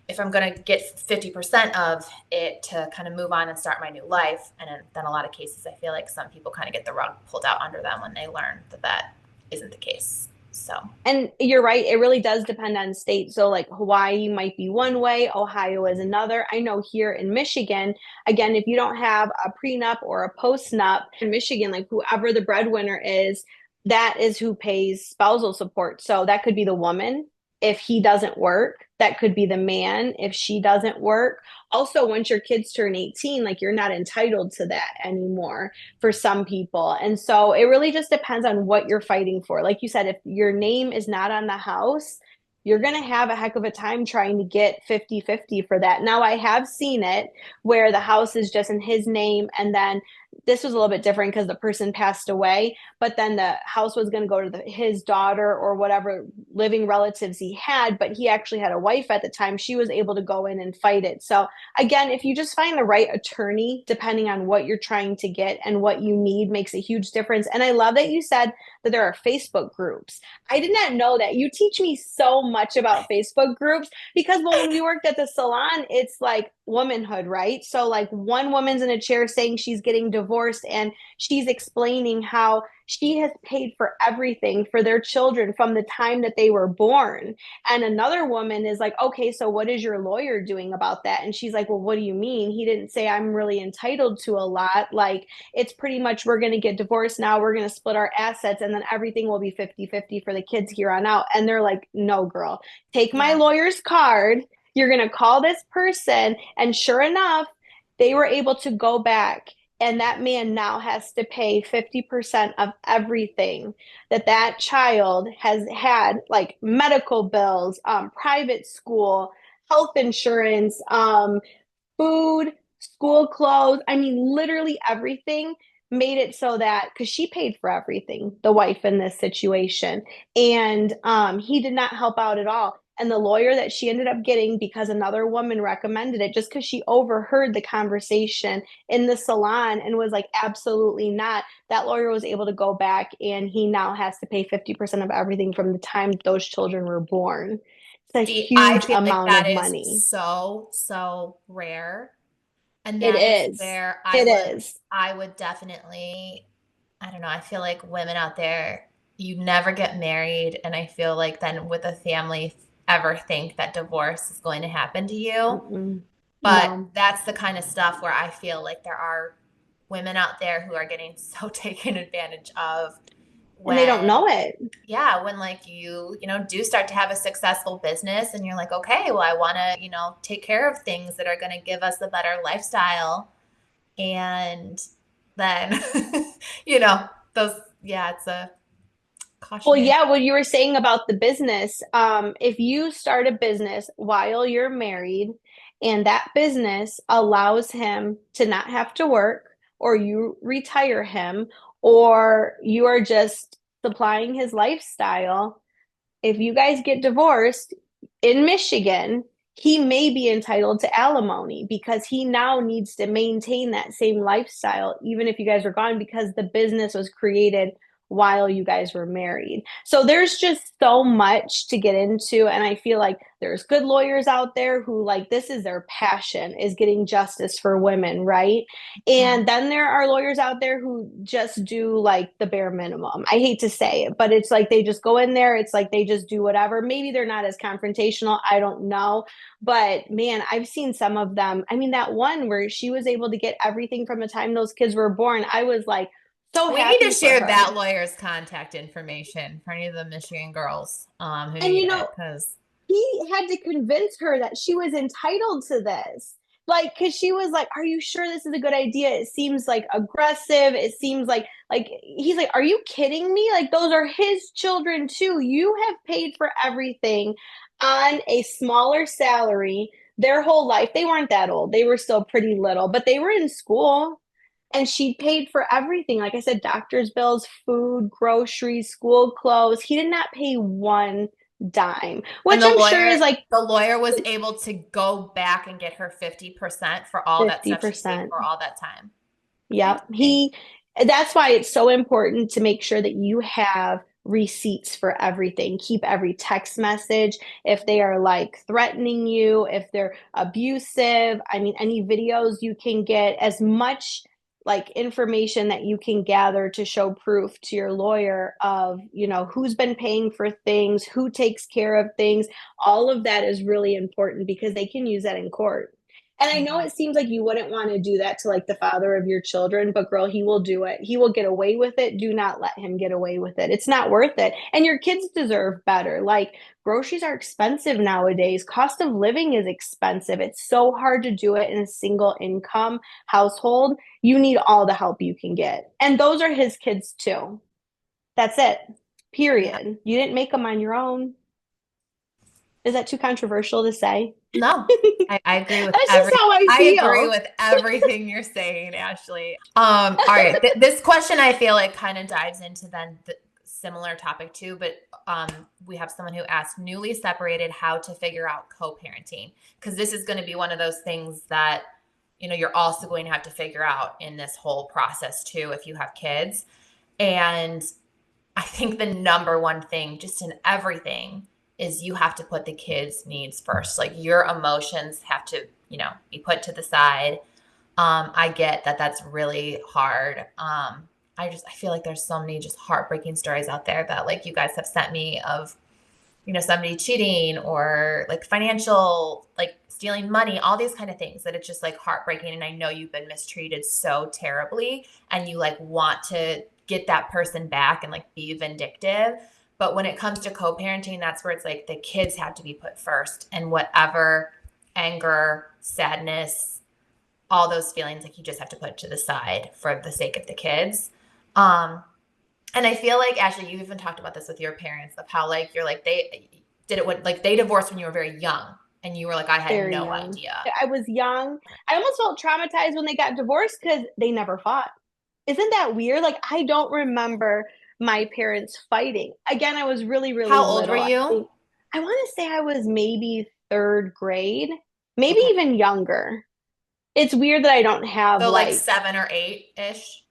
A: if I'm going to get 50% of it to kind of move on and start my new life. And then a lot of cases I feel like some people kind of get the rug pulled out under them when they learn that that isn't the case. So
B: And you're right, it really does depend on state. So, like Hawaii might be one way, Ohio is another. I know here in Michigan, again, if you don't have a prenup or a postnup in Michigan, like whoever the breadwinner is, that is who pays spousal support. So, that could be the woman if he doesn't work, that could be the man if she doesn't work. Also, once your kids turn 18, like you're not entitled to that anymore for some people. And so it really just depends on what you're fighting for. Like you said, if your name is not on the house, you're going to have a heck of a time trying to get 50-50 for that. Now, I have seen it where the house is just in his name and then this was a little bit different because the person passed away, but then the house was going to go to his daughter or whatever living relatives he had, but he actually had a wife at the time. She was able to go in and fight it. So again, if you just find the right attorney, depending on what you're trying to get and what you need, makes a huge difference. And I love that you said that there are Facebook groups. I did not know that. You teach me so much about Facebook groups because when we worked at the salon, it's like womanhood, right? So, like, one woman's in a chair saying she's getting divorced and she's explaining how she has paid for everything for their children from the time that they were born. And another woman is like, okay, so what is your lawyer doing about that? And she's like, well, what do you mean? He didn't say I'm really entitled to a lot. Like, it's pretty much we're going to get divorced now. We're going to split our assets and then everything will be 50-50 for the kids here on out. And they're like, no, girl, take my
A: yeah,
B: lawyer's card. You're going to call this person. And sure enough, they were able to go back and that man now has to pay 50% of everything that that child has had, like medical bills, private school, health insurance, food, school clothes. I mean, literally everything made it so that because she paid for everything, the wife in this situation, and he did not help out at all. And the lawyer that she ended up getting because another woman recommended it just because she overheard the conversation in the salon and was like, absolutely not. That lawyer was able to go back and he now has to pay 50% of everything from the time those children were born. It's a
A: see I
B: huge
A: feel like
B: amount
A: that
B: of
A: is
B: money.
A: so rare, and
B: It
A: that is
B: is.
A: where
B: It is.
A: I would definitely I don't know I feel like women out there you never get married. And I feel like then with a family, ever think that divorce is going to happen to you.
B: Mm-mm.
A: But
B: No.
A: that's the kind of stuff where I feel like there are women out there who are getting so taken advantage of
B: And they don't
A: when,
B: know it.
A: yeah, when like you know, do start to have a successful business and you're like, okay, well, I want to, you know, take care of things that are going to give us a better lifestyle. And then, you know, those, yeah, it's a
B: Well,
A: cautionary.
B: yeah, what you were saying about the business, if you start a business while you're married and that business allows him to not have to work, or you retire him, or you are just supplying his lifestyle, if you guys get divorced in Michigan, he may be entitled to alimony because he now needs to maintain that same lifestyle, even if you guys are gone, because the business was created while you guys were married. So there's just so much to get into. And I feel like there's good lawyers out there who, like, this is their passion, is getting justice for women, right? And then there are lawyers out there who just do like the bare minimum. I hate to say it, but it's like they just go in there. It's like they just do whatever. Maybe they're not as confrontational. I don't know. But man, I've seen some of them. I mean, that one where she was able to get everything from the time those kids were born, I was like so
A: We need to
B: happy for
A: share
B: her.
A: that lawyer's contact information for any of the Michigan girls who
B: And
A: need
B: you
A: it
B: know,
A: because
B: he had to convince her that she was entitled to this. Like, because she was like, "Are you sure this is a good idea? It seems like aggressive. It seems like he's like, are you kidding me? Like, those are his children too. You have paid for everything on a smaller salary their whole life. They weren't that old. They were still pretty little, but they were in school." And she paid for everything. Like I said, doctor's bills, food, groceries, school clothes. He did not pay one dime,
A: and
B: which I'm sure is like
A: the lawyer was able to go back and get her 50% for all that stuff she's paid
B: 50%.
A: for all that time.
B: Yep.
A: Amazing.
B: That's why it's so important to make sure that you have receipts for everything. Keep every text message. If they are like threatening you, if they're abusive, I mean, any videos you can get, as much like information that you can gather to show proof to your lawyer of, who's been paying for things, who takes care of things. All of that is really important because they can use that in court. And I know
A: Mhm.
B: it seems like you wouldn't want to do that to like the father of your children, but girl, he will do it. He will get away with it. Do not let him get away with it. It's not worth it. And your kids deserve better. Like, groceries are expensive nowadays. Cost of living is expensive. It's so hard to do it in a single income household. You need all the help you can get. And those are his kids too. That's it.
A: Yeah.
B: Period. You didn't make them on your own. Is that too controversial to say?
A: No, I agree with
B: That's just how I
A: I agree
B: feel.
A: with everything you're saying, Ashley. All right. This question I feel like kind of dives into then the similar topic too, but we have someone who asked newly separated how to figure out co-parenting because this is going to be one of those things that you know you're also going to have to figure out in this whole process too if you have kids. And I think the number one thing, just in everything, is you have to put the kids' needs first. Like your emotions have to, you know, be put to the side. I get that that's really hard. I feel like there's so many just heartbreaking stories out there that like you guys have sent me of, you know, somebody cheating or like financial, like stealing money, all these kind of things that it's just like heartbreaking. And I know you've been mistreated so terribly and you like want to get that person back and like be vindictive. But when it comes to co parenting, that's where it's like the kids have to be put first and whatever anger, sadness, all those feelings, like you just have to put to the side for the sake of the kids. Um, and I feel like Ashley, you even talked about this with your parents of how like you're like they did it when like they divorced when you were very young and you were like I had
B: Very
A: no
B: young.
A: idea.
B: I was young. I almost felt traumatized when they got divorced because they never fought. Isn't that weird? Like, I don't remember my parents fighting. Again, I was really, really
A: How old were
B: little.
A: you?
B: I want to say I was maybe third grade, maybe
A: Okay.
B: even younger. It's weird that I don't have
A: So like
B: like,
A: 7 or 8 ish.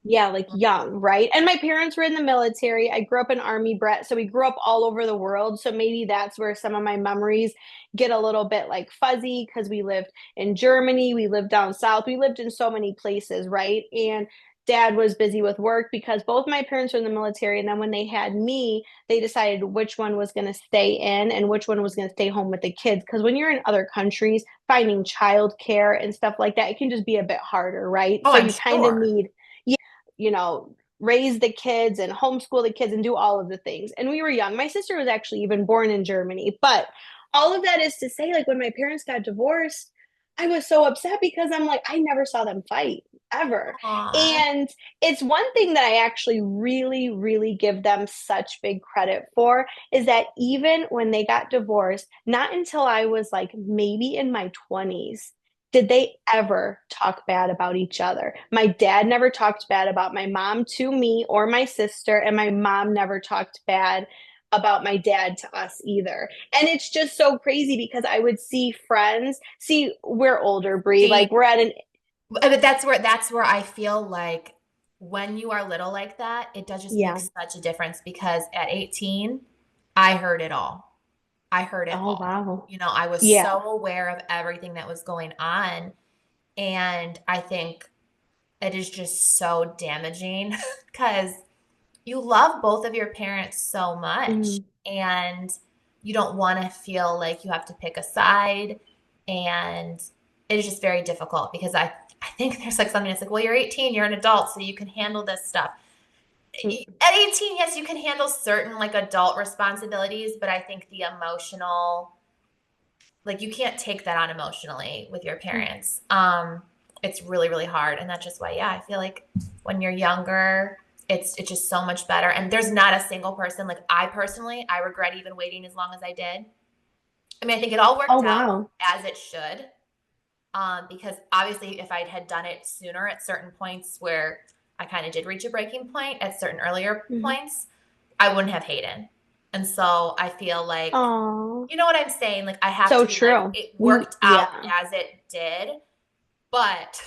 B: yeah, like young, right? And my parents were in the military. I grew up an army brat, so we grew up all over the world. So maybe that's where some of my memories get a little bit like fuzzy because we lived in Germany, we lived down south, we lived in so many places, right? And dad was busy with work because both my parents were in the military. And then when they had me, they decided which one was going to stay in and which one was going to stay home with the kids. Because when you're in other countries, finding childcare and stuff like that, it can just be a bit harder, right?
A: Oh,
B: So
A: I'm
B: you kind of
A: sure.
B: need, you know, raise the kids and homeschool the kids and do all of the things. And we were young. My sister was actually even born in Germany. But all of that is to say, like, when my parents got divorced, I was so upset because I'm like, I never saw them fight ever.
A: Aw.
B: And it's one thing that I actually really, really give them such big credit for is that even when they got divorced, not until I was like maybe in my 20s did they ever talk bad about each other. My dad never talked bad about my mom to me or my sister, and my mom never talked bad about my dad to us either. And it's just so crazy because I would see friends, see, we're older, Brie,
A: See,
B: like we're at an,
A: but that's where I feel like when you are little like that, it does just make
B: yeah.
A: such a difference because at 18, I heard it all. I heard it
B: Oh,
A: all.
B: wow.
A: I was
B: Yeah.
A: so aware of everything that was going on. And I think it is just so damaging because you love both of your parents so much
B: Mm.
A: and you don't want to feel like you have to pick a side. And it is just very difficult because I think there's like something that's like, well, you're 18, you're an adult, so you can handle this stuff.
B: Mm.
A: At 18, yes, you can handle certain like adult responsibilities, but I think the emotional, like you can't take that on emotionally with your parents. It's really, really hard. And that's just why, yeah, I feel like when you're younger, it's just so much better. And there's not a single person, like I personally, I regret even waiting as long as I did. I mean, I think it all
B: Oh,
A: worked out
B: wow.
A: as it should. Because obviously if I had done it sooner at certain points where I kind of did reach a breaking point at certain earlier
B: Mhm.
A: points, I wouldn't have Hayden. And so I feel like,
B: Oh,
A: you know what I'm saying? Like I have to
B: so
A: be like,
B: true.
A: it
B: We,
A: worked out
B: yeah.
A: as it did, but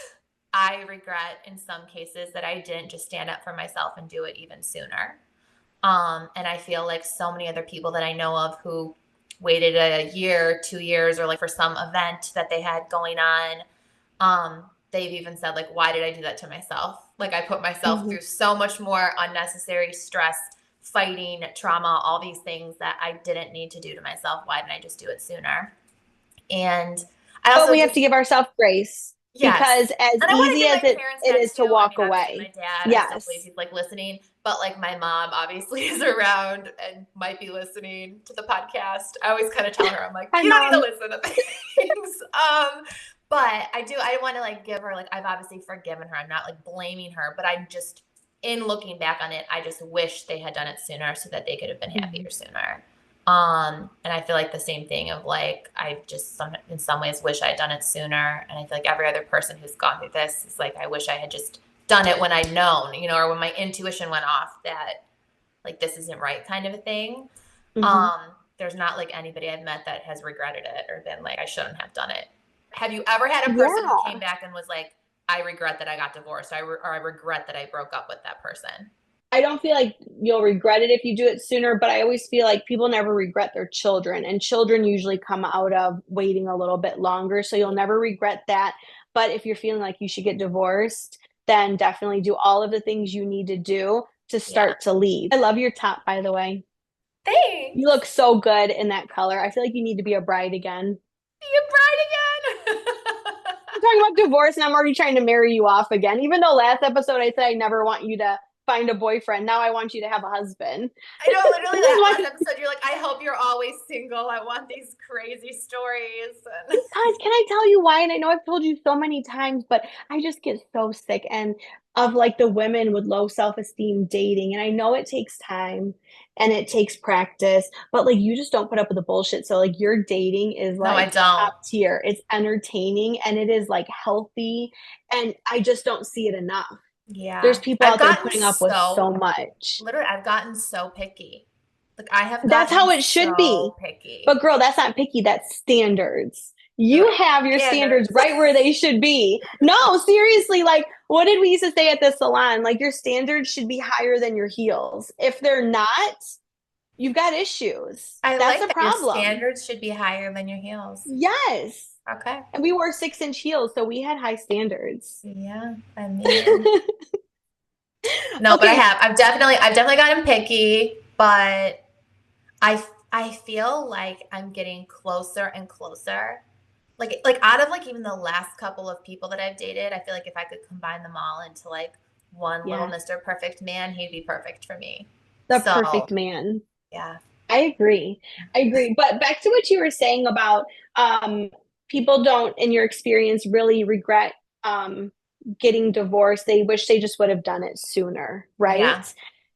A: I regret in some cases that I didn't just stand up for myself and do it even sooner. And I feel like so many other people that I know of who waited a year, 2 years, or like for some event that they had going on, they've even said like, why did I do that to myself? Like I put myself
B: Mhm.
A: through so much more unnecessary stress, fighting, trauma, all these things that I didn't need to do to myself. Why didn't I just do it sooner? And I
B: But
A: also
B: we have to
A: just,
B: give ourselves grace
A: yes.
B: because as
A: And I want to
B: easy
A: give
B: as
A: my
B: it,
A: parents
B: it
A: that
B: is to
A: too. I
B: walk
A: mean, obviously my
B: away.
A: dad, I still believe
B: Yes.
A: he's like listening, but like my mom obviously is around and might be listening to the podcast. I always kind of tell her, I'm like,
B: Hi,
A: you don't need to
B: Mom.
A: listen to things. But I want to like give her, like, I've obviously forgiven her. I'm not like blaming her, but I just, in looking back on it, I just wish they had done it sooner so that they could have been
B: Mhm.
A: happier sooner. And I feel like the same thing of like, I just in some ways wish I had done it sooner. And I feel like every other person who's gone through this is like, I wish I had just done it when I'd known, or when my intuition went off that like, this isn't right kind of a thing.
B: Mhm.
A: Um, there's not like anybody I've met that has regretted it or been like, I shouldn't have done it. Have you ever had a person who
B: Yeah.
A: came back and was like, I regret that I got divorced, or I regret that I broke up with that person?
B: I don't feel like you'll regret it if you do it sooner, but I always feel like people never regret their children, and children usually come out of waiting a little bit longer. So you'll
A: Yeah.
B: never regret that. But if you're feeling like you should get divorced, then definitely do all of the things you need to do to
A: Yeah.
B: start to leave. I love your top, by the way. You
A: Thanks.
B: look so good in that color. I feel like you need to be a bride again.
A: Be a bride again.
B: I'm talking about divorce and I'm already trying to marry you off again. Even though last episode I said I never want you to find a boyfriend, now I want you to have a husband.
A: I know, literally,
B: This is
A: that
B: why,
A: last episode, you're like, I hope you're always single. I want these crazy stories. And
B: because can I tell you why? And I know I've told you so many times, but I just get so sick and of like the women with low self-esteem dating. And I know it takes time and it takes practice, but like you just don't put up with the bullshit. So like your dating is
A: no, I
B: like
A: don't.
B: top tier. It's entertaining and it is like healthy. And I just don't see it enough. There's
A: Yeah.
B: people
A: I've
B: out there
A: gotten
B: putting up with so
A: so,
B: much.
A: literally, I've gotten so picky. Like, I have
B: That's
A: gotten
B: how it should be.
A: so picky.
B: But girl, that's not picky, that's standards. You
A: Ugh,
B: have your standards
A: standards.
B: right where they should be. No, seriously, like what did we used to say at the salon? Like your standards should be higher than your heels. If they're not, you've got issues.
A: I
B: That's
A: like
B: a
A: that your
B: problem.
A: standards should be higher than your heels.
B: Yes.
A: Okay.
B: And we wore 6-inch heels, so we had high standards.
A: Yeah. I mean, No, but
B: Okay.
A: I've definitely gotten picky, but I feel like I'm getting closer and closer. Like out of like even the last couple of people that I've dated, I feel like if I could combine them all into like one little
B: Yes.
A: Mr. Perfect man, he'd be perfect for me.
B: The
A: So,
B: perfect man.
A: yeah.
B: I agree. I agree. But back to what you were saying about um, people don't, in your experience, really regret um, getting divorced. They wish they just would have done it sooner, right?
A: Yeah.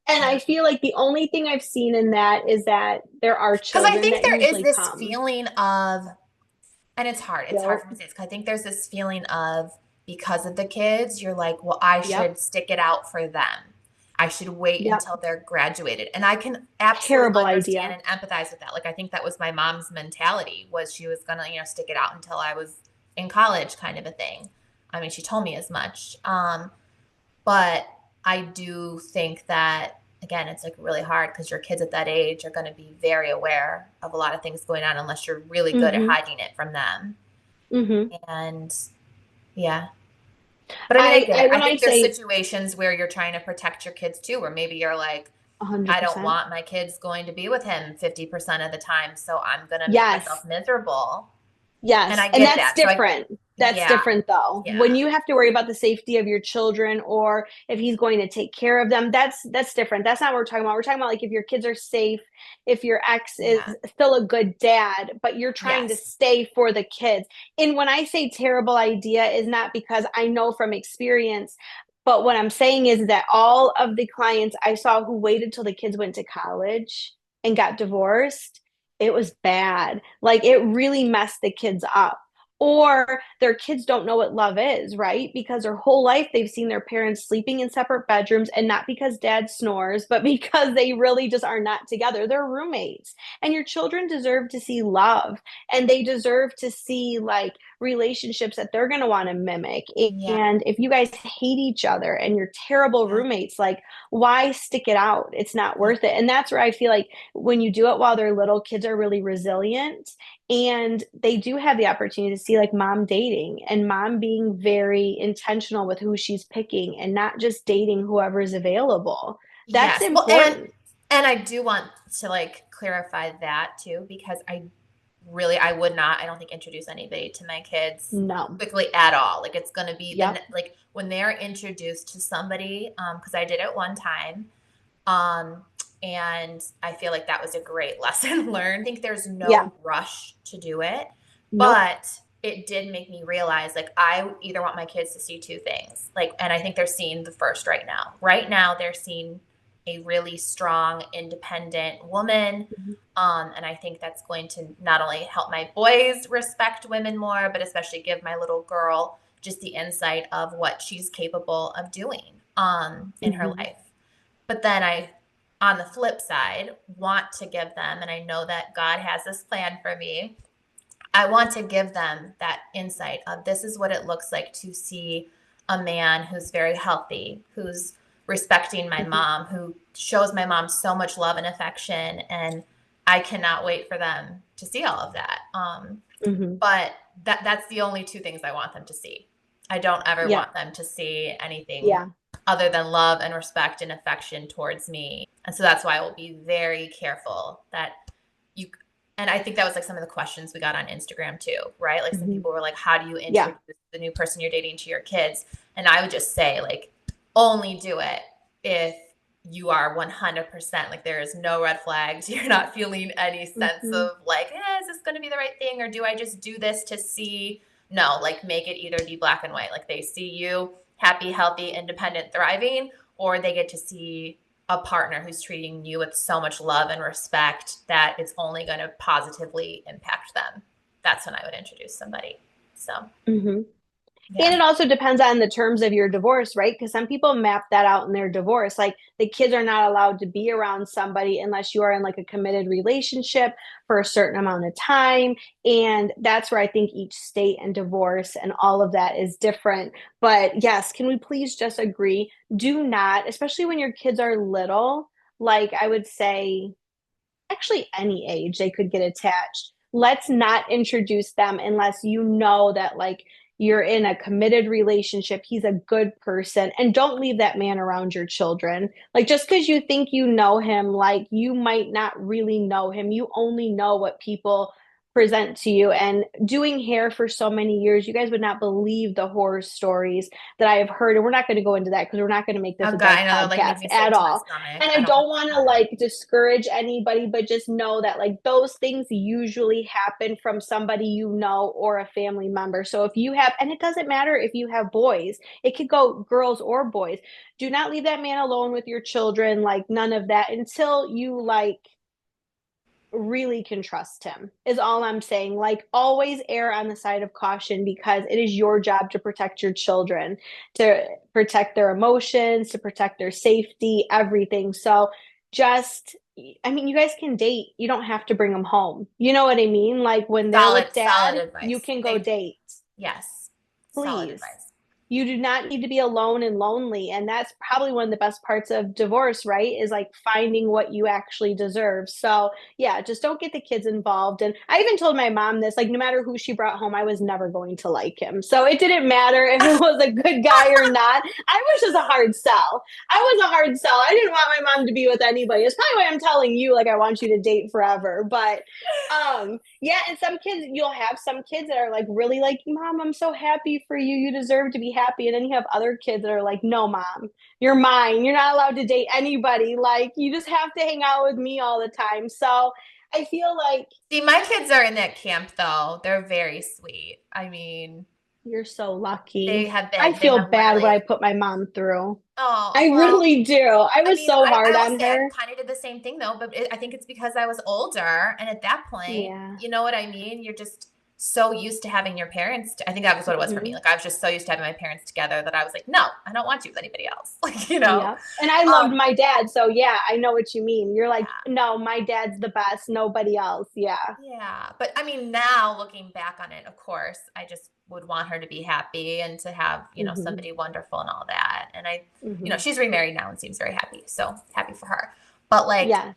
B: And
A: Yeah.
B: I feel like the only thing I've seen in that is that there are
A: Because I
B: children
A: think
B: that
A: there is
B: usually
A: this
B: come.
A: feeling of, and it's hard
B: Guilt.
A: for me to say this, 'cause I think there's this feeling of because of the kids, you're like, well, I
B: Yep.
A: should stick it out for them. I should wait
B: Yep.
A: until they're graduated. And I can absolutely
B: Terrible
A: understand
B: idea.
A: and empathize with that. Like I think that was my mom's mentality was she was gonna, stick it out until I was in college kind of a thing. I mean, she told me as much. But I do think that again, it's like really hard because your kids at that age are going to be very aware of a lot of things going on unless you're really good at
B: Hmm.
A: hiding it from them.
B: Hmm.
A: And yeah. But I mean, I get
B: I
A: it. I
B: when I
A: think there's
B: say
A: situations where you're trying to protect your kids too, where maybe you're like, I don't
B: 100%.
A: want my kids going to be with him 50% of the time, so I'm going to make myself
B: Yes.
A: miserable. And
B: Yes,
A: I
B: and
A: get
B: that's
A: that. So I,
B: different. That's
A: yeah,
B: different though. When
A: yeah,
B: you have to worry about the safety of your children or if he's going to take care of them, that's different. That's not what we're talking about. We're talking about like if your kids are safe, if your ex is
A: yeah,
B: still a good dad, but you're trying to
A: yes,
B: stay for the kids. And when I say terrible idea is not because I know from experience, but what I'm saying is that all of the clients I saw who waited till the kids went to college and got divorced, it was bad. Like it really messed the kids up. Or their kids don't know what love is, right? Because their whole life they've seen their parents sleeping in separate bedrooms, and not because dad snores, but because they really just are not together. They're roommates. And your children deserve to see love, and they deserve to see like relationships that they're going to want to mimic.
A: yeah,
B: And if you guys hate each other and you're terrible
A: yeah,
B: roommates, like why stick it out? It's not
A: yeah.
B: worth it. And that's where I feel like when you do it while they're little, kids are really resilient and they do have the opportunity to see like mom dating and mom being very intentional with who she's picking and not just dating whoever's available. That's
A: Yes. Well,
B: important.
A: and I do want to like clarify that too because I would not I don't think introduce anybody to my kids
B: No.
A: quickly at all. Like it's going to be
B: Yep.
A: like when they're introduced to somebody because I did it one time um and I feel like that was a great lesson learned. I think there's
B: Yeah.
A: no rush to do it,
B: Nope.
A: but it did make me realize like I either want my kids to see two things. Like and I think they're seeing the first right now. Right now they're seeing a really strong, independent woman.
B: Mhm.
A: And I think that's going to not only help my boys respect women more, but especially give my little girl just the insight of what she's capable of doing in her
B: Mhm.
A: life. But then on the flip side, want to give them, and I know that God has this plan for me. I want to give them that insight of this is what it looks like to see a man who's very healthy, who's respecting my
B: Mhm.
A: mom, who shows my mom so much love and affection. And I cannot wait for them to see all of that.
B: Mhm.
A: But that's the only two things I want them to see. I don't ever
B: Yep.
A: want them to see anything
B: Yeah.
A: other than love and respect and affection towards me. And so that's why I will be very careful that you and I think that was like some of the questions we got on Instagram too, right? Like some
B: Mhm.
A: people were like, how do you
B: Yeah.
A: introduce the new person you're dating to your kids? And I would just say, like, only do it if you are 100% like there is no red flags. You're not feeling any sense
B: Mhm.
A: of like, is this going to be the right thing? Or do I just do this to see? No, like make it either be black and white. Like they see you happy, healthy, independent, thriving, or they get to see a partner who's treating you with so much love and respect that it's only going to positively impact them. That's when I would introduce somebody. So,
B: Mhm. And
A: yeah.
B: it also depends on the terms of your divorce, right? Because some people map that out in their divorce. Like the kids are not allowed to be around somebody unless you are in like a committed relationship for a certain amount of time. And that's where I think each state and divorce and all of that is different. But yes, can we please just agree? Do not, especially when your kids are little, like I would say, actually any age they could get attached. Let's not introduce them unless you know that like You're in a committed relationship. He's a good person. And don't leave that man around your children. Like, just because you think you know him, like, you might not really know him. You only know what people present to you. And doing hair for so many years, you guys would not believe the horror stories that I have heard. And we're not going to go into that because we're not going to make this
A: Oh
B: a
A: God,
B: dark
A: I know that like
B: podcast
A: makes me
B: at
A: sick to my
B: all.
A: stomach.
B: And
A: I
B: I
A: don't want
B: don't
A: to
B: want
A: do
B: to
A: that.
B: like discourage anybody, but just know that like those things usually happen from somebody you know or a family member. So if you have, and it doesn't matter if you have boys, it could go girls or boys. Do not leave that man alone with your children, like none of that until you like really can trust him, is all I'm saying. Like, always err on the side of caution because it is your job to protect your children, to protect their emotions, to protect their safety, everything. So, just, I mean, you guys can date. You don't have to bring them home. You know what I mean? Like, when they're with
A: Solid
B: dad, you
A: advice.
B: can go
A: Thank you.
B: date.
A: Yes. Solid
B: Please.
A: advice.
B: You do not need to be alone and lonely. And that's probably one of the best parts of divorce, right? Is like finding what you actually deserve. So, yeah, just don't get the kids involved. And I even told my mom this, like, no matter who she brought home, I was never going to like him. So it didn't matter if it was a good guy or not. I was just a hard sell. I was a hard sell. I didn't want my mom to be with anybody. It's probably why I'm telling you, like, I want you to date forever. But yeah, and some kids, you'll have some kids that are like really like, Mom, I'm so happy for you. You deserve to be happy. And then you have other kids that are like, no, Mom, you're mine. You're not allowed to date anybody. Like, you just have to hang out with me all the time. So I feel like
A: See, my kids are in that camp though. They're very sweet. I mean,
B: you're so
A: they
B: lucky.
A: have
B: I
A: been, they
B: feel
A: have
B: bad what I
A: literally,
B: put my mom through.
A: oh,
B: I
A: well,
B: really do. I
A: I
B: was
A: mean,
B: so
A: I
B: hard
A: will
B: on
A: say I
B: her.
A: kind of did the same thing though, but I think it's because I was older. And at that point,
B: Yeah.
A: you know what I mean? You're just so used to having your parents. I think that was what it was for me.
B: Hmm.
A: Like I was just so used to having my parents together that I was like, no, I don't want you with anybody else. Like, you know?
B: Yeah. And I loved
A: Um,
B: my dad. So yeah, I know what you mean. You're like,
A: yeah.
B: no, my dad's the best. Nobody else. Yeah.
A: Yeah. But I mean, now looking back on it, of course, I just would want her to be happy and to have, you know,
B: Hmm.
A: somebody wonderful and all that. And you know,
B: Hmm.
A: she's remarried now and seems very happy. So happy for her. But like,
B: Yes.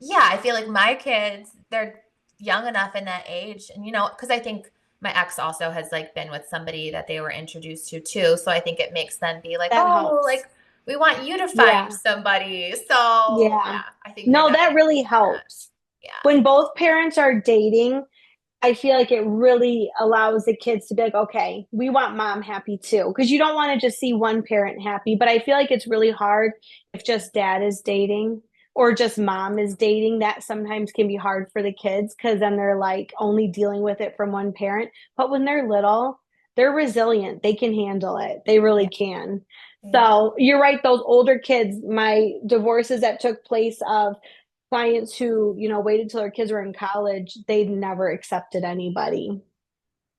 A: yeah, I feel like my kids, they're young enough in that age. And, you know, because I think my ex also has like been with somebody that they were introduced to too. So I think it makes them be like,
B: That
A: oh,
B: helps.
A: like we want you to find
B: Yeah.
A: somebody. So
B: Yeah.
A: yeah, I think they're
B: No, that
A: definitely
B: really
A: doing that.
B: helps.
A: Yeah.
B: When both parents are dating, I feel like it really allows the kids to be like, okay, we want mom happy too. Because you don't want to just see one parent happy. But I feel like it's really hard if just dad is dating or just mom is dating. That sometimes can be hard for the kids because then they're like only dealing with it from one parent. But when they're little, they're resilient. They can handle it. They really
A: Yeah.
B: can.
A: Yeah.
B: So you're right. Those older kids, my divorces that took place of clients who, waited till their kids were in college, they never accepted anybody.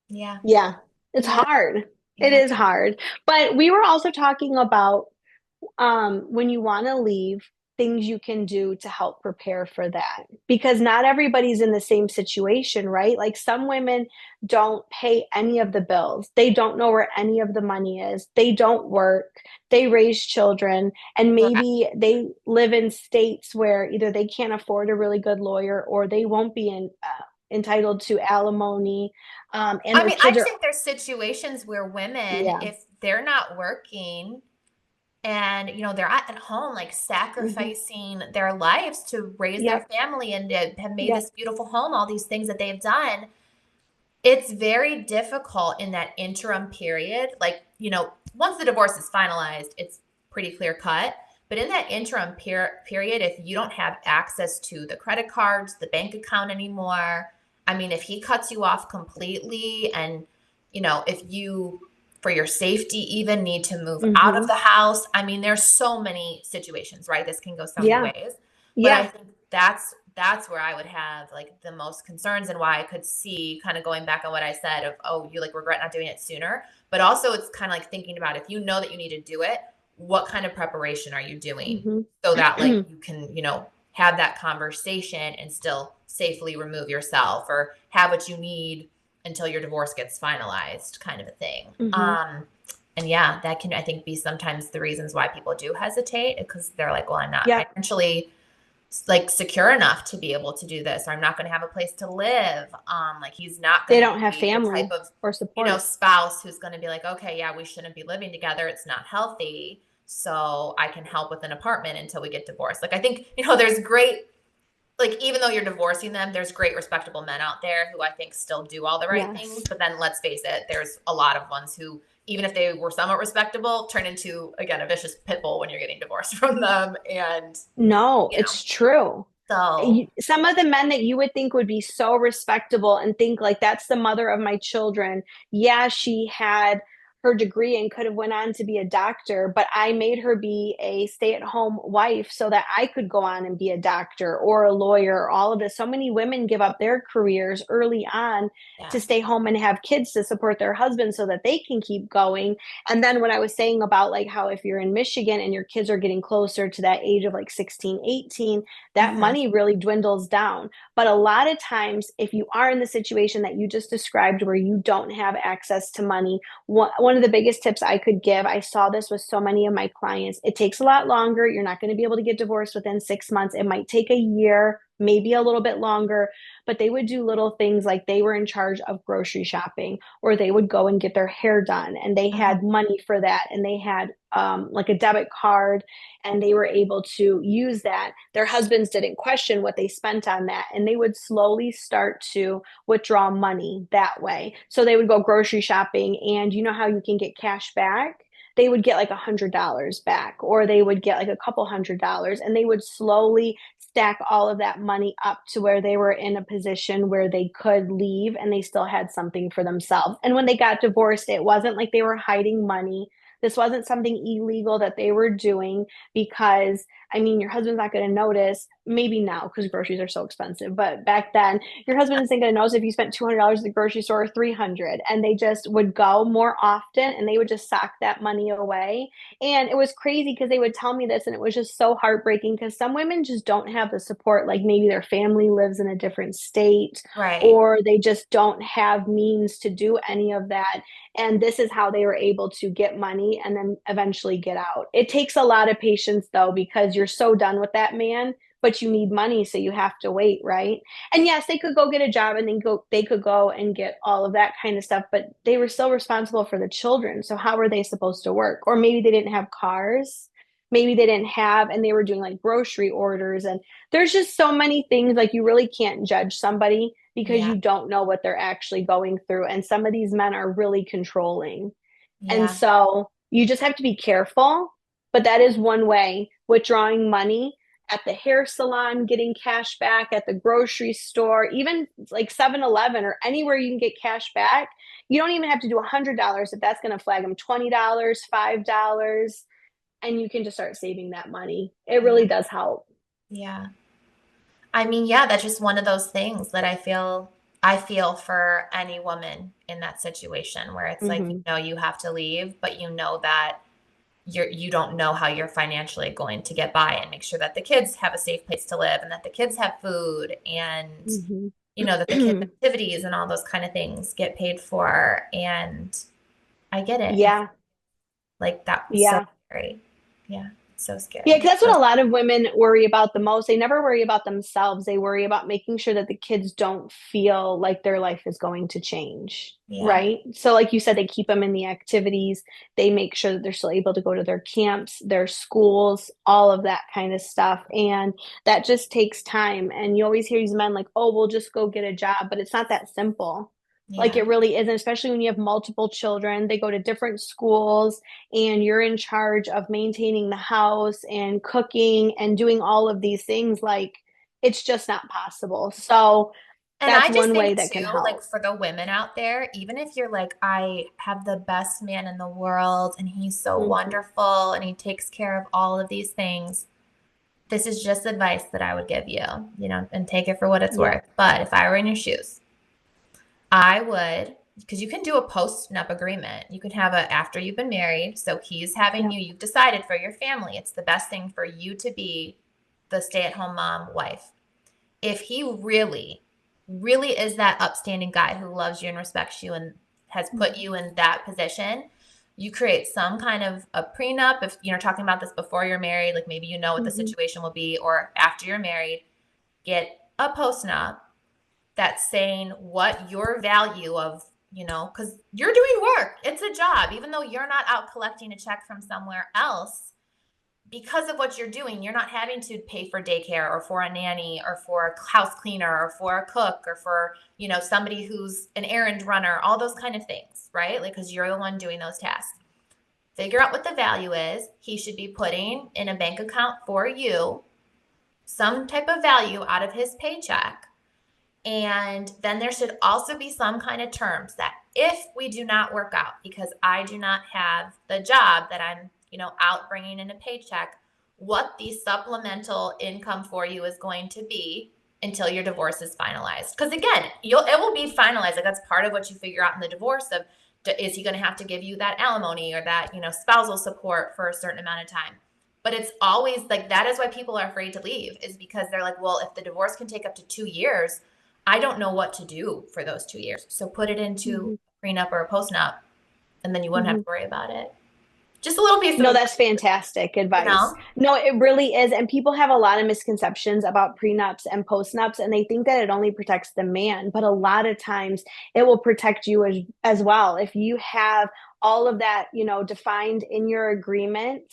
A: Yeah.
B: Yeah, it's
A: Yeah.
B: hard. It
A: Yeah.
B: is hard. But we were also talking about when you want to leave, things you can do to help prepare for that. Because not everybody's in the same situation, right? Like some women don't pay any of the bills, they don't know where any of the money is, they don't work, they raise children, and
A: Right.
B: maybe they live in states where either they can't afford a really good lawyer or they won't be entitled to alimony, and
A: I
B: their
A: mean, I
B: kids are,
A: think there's situations where women,
B: yeah.
A: if they're not working and you know they're at home like
B: Hmm.
A: sacrificing their lives to raise their
B: Yep.
A: family and to have made
B: Yep.
A: this beautiful home, all these things that they've done, it's very difficult in that interim period. Like, you know, once the divorce is finalized, it's pretty clear cut. But in that interim period, if you don't have access to the credit cards, the bank account anymore, I mean, if he cuts you off completely and, you know, if you, for your safety, even need to move out of
B: Hmm.
A: the house, I mean, there's so many situations, right? This can go so many
B: Yeah.
A: ways. But I
B: Yeah.
A: think that's where I would have like the most concerns and why I could see kind of going back on what I said of, oh, you like regret not doing it sooner. But also it's kind of like thinking about if you know that you need to do it, what kind of preparation are you doing
B: Hmm.
A: so that like you can, you know, have that conversation and still safely remove yourself or have what you need until your divorce gets finalized, kind of a thing.
B: Hmm.
A: And yeah, that can I think be sometimes the reasons why people do hesitate because they're like, well, I'm not
B: Yep.
A: financially like secure enough to be able to do this, or I'm not going to have a place to live. Like he's not
B: They
A: going to
B: don't have
A: be the type
B: family
A: of,
B: or support.
A: spouse who's going to be like, okay, yeah, we shouldn't be living together. It's not healthy. So I can help with an apartment until we get divorced. Like I think, there's great, like even though you're divorcing them, there's great respectable men out there who I think still do all the right things.
B: Yes.
A: But then let's face it, there's a lot of ones who, even if they were somewhat respectable, turn into, again, a vicious pit bull when you're getting divorced from them. And,
B: No,
A: you know,
B: it's true.
A: so
B: Some of the men that you would think would be so respectable and think like that's the mother of my children. Yeah, she had her degree and could have went on to be a doctor, but I made her be a stay-at-home wife so that I could go on and be a doctor or a lawyer or all of this. So many women give up their careers early on to
A: yeah.
B: stay home and have kids to support their husbands so that they can keep going. And then when I was saying about like how if you're in Michigan and your kids are getting closer to that age of like 16, 18, that
A: Mm-hmm.
B: money really dwindles down. But a lot of times, if you are in the situation that you just described where you don't have access to money, one of the biggest tips I could give, I saw this with so many of my clients, it takes a lot longer. You're not going to be able to get divorced within 6 months. It might take a year, maybe a little bit longer, but they would do little things like they were in charge of grocery shopping or they would go and get their hair done and they
A: Mm-hmm.
B: had money for that and they had like a debit card and they were able to use that. Their husbands didn't question what they spent on that, and they would slowly start to withdraw money that way. So they would go grocery shopping, and you know how you can get cash back? They would get like $100 back, or they would get like a couple $100, and they would slowly stack all of that money up to where they were in a position where they could leave and they still had something for themselves. And when they got divorced, it wasn't like they were hiding money. This wasn't something illegal that they were doing because I mean, your husband's not going to notice. Maybe now because groceries are so expensive, but back then, your husband isn't going to notice if you spent $200 at the grocery store or 300. And they just would go more often, and they would just sock that money away. And it was crazy because they would tell me this, and it was just so heartbreaking because some women just don't have the support. Like maybe their family lives in a different state,
A: Right.
B: or they just don't have means to do any of that. And this is how they were able to get money and then eventually get out. It takes a lot of patience though, because you're so done with that man, but you need money, so you have to wait, right? And yes, they could go get a job and then they could go and get all of that kind of stuff, but they were still responsible for the children. So how were they supposed to work? Or maybe they didn't have cars. Maybe they didn't have, and they were doing like grocery orders. And there's just so many things like you really can't judge somebody because
A: Yeah.
B: you don't know what they're actually going through. And some of these men are really controlling. And
A: Yeah.
B: so you just have to be careful. But that is one way, withdrawing money at the hair salon, getting cash back at the grocery store, even like 7-Eleven or anywhere you can get cash back. You don't even have to do $100 if that's going to flag them $20, $5, and you can just start saving that money. It
A: Yeah.
B: really does help.
A: Yeah. I mean, yeah, that's just one of those things that I feel for any woman in that situation where it's like,
B: Hmm.
A: you have to leave, but you know that you don't know how you're financially going to get by and make sure that the kids have a safe place to live and that the kids have food and
B: Hmm.
A: that the kids activities and all those kind of things get paid for. And I get it. It's
B: Yeah.
A: like that's so
B: Yeah.
A: scary. Yeah, it's so
B: Yeah,
A: scary.
B: because that's
A: So,
B: what a lot of women worry about the most. They never worry about themselves. They worry about making sure that the kids don't feel like their life is going to change,
A: yeah.
B: right? So, like you said, they keep them in the activities. They make sure that they're still able to go to their camps, their schools, all of that kind of stuff. And that just takes time. And you always hear these men like, oh, we'll just go get a job. But it's not that simple. Like
A: Yeah.
B: it really isn't, especially when you have multiple children. They go to different schools and you're in charge of maintaining the house and cooking and doing all of these things. Like it's just not possible. So
A: And
B: that's
A: I just
B: one way
A: think
B: that can
A: too, like
B: help.
A: for the women out there, even if you're like, I have the best man in the world and he's so
B: Mhm.
A: wonderful and he takes care of all of these things, this is just advice that I would give you, and take it for what it's
B: Yeah.
A: worth. But if I were in your shoes, I would, because you can do a post-nup agreement. You can have a after you've been married. So he's having
B: Yeah.
A: you, you've decided for your family, it's the best thing for you to be the stay-at-home mom wife. If he really, really is that upstanding guy who loves you and respects you and has put you in that position, You create some kind of a prenup. If you're talking about this before you're married, like maybe you know what the
B: Hmm.
A: situation will be, or after you're married, get a postnup that's saying what your value of, because you're doing work. It's a job, even though you're not out collecting a check from somewhere else. Because of what you're doing, you're not having to pay for daycare or for a nanny or for a house cleaner or for a cook or for, somebody who's an errand runner, all those kind of things, right? Like, because you're the one doing those tasks. Figure out what the value is. He should be putting in a bank account for you some type of value out of his paycheck. And then there should also be some kind of terms that if we do not work out, because I do not have the job that I'm, out bringing in a paycheck, what the supplemental income for you is going to be until your divorce is finalized. Because again, it will be finalized. Like that's part of what you figure out in the divorce of, is he going to have to give you that alimony or that, spousal support for a certain amount of time? But it's always like that is why people are afraid to leave, is because they're like, well, if the divorce can take up to 2 years, I don't know what to do for those 2 years. So put it into
B: Hmm.
A: a prenup or a postnup, and then you wouldn't have
B: Hmm.
A: to worry about it. Just a little piece of
B: No,
A: advice,
B: that's fantastic
A: you
B: advice.
A: know?
B: No, it really is. And people have a lot of misconceptions about prenups and postnups, and they think that it only protects the man, but a lot of times it will protect you as well. If you have all of that, defined in your agreement,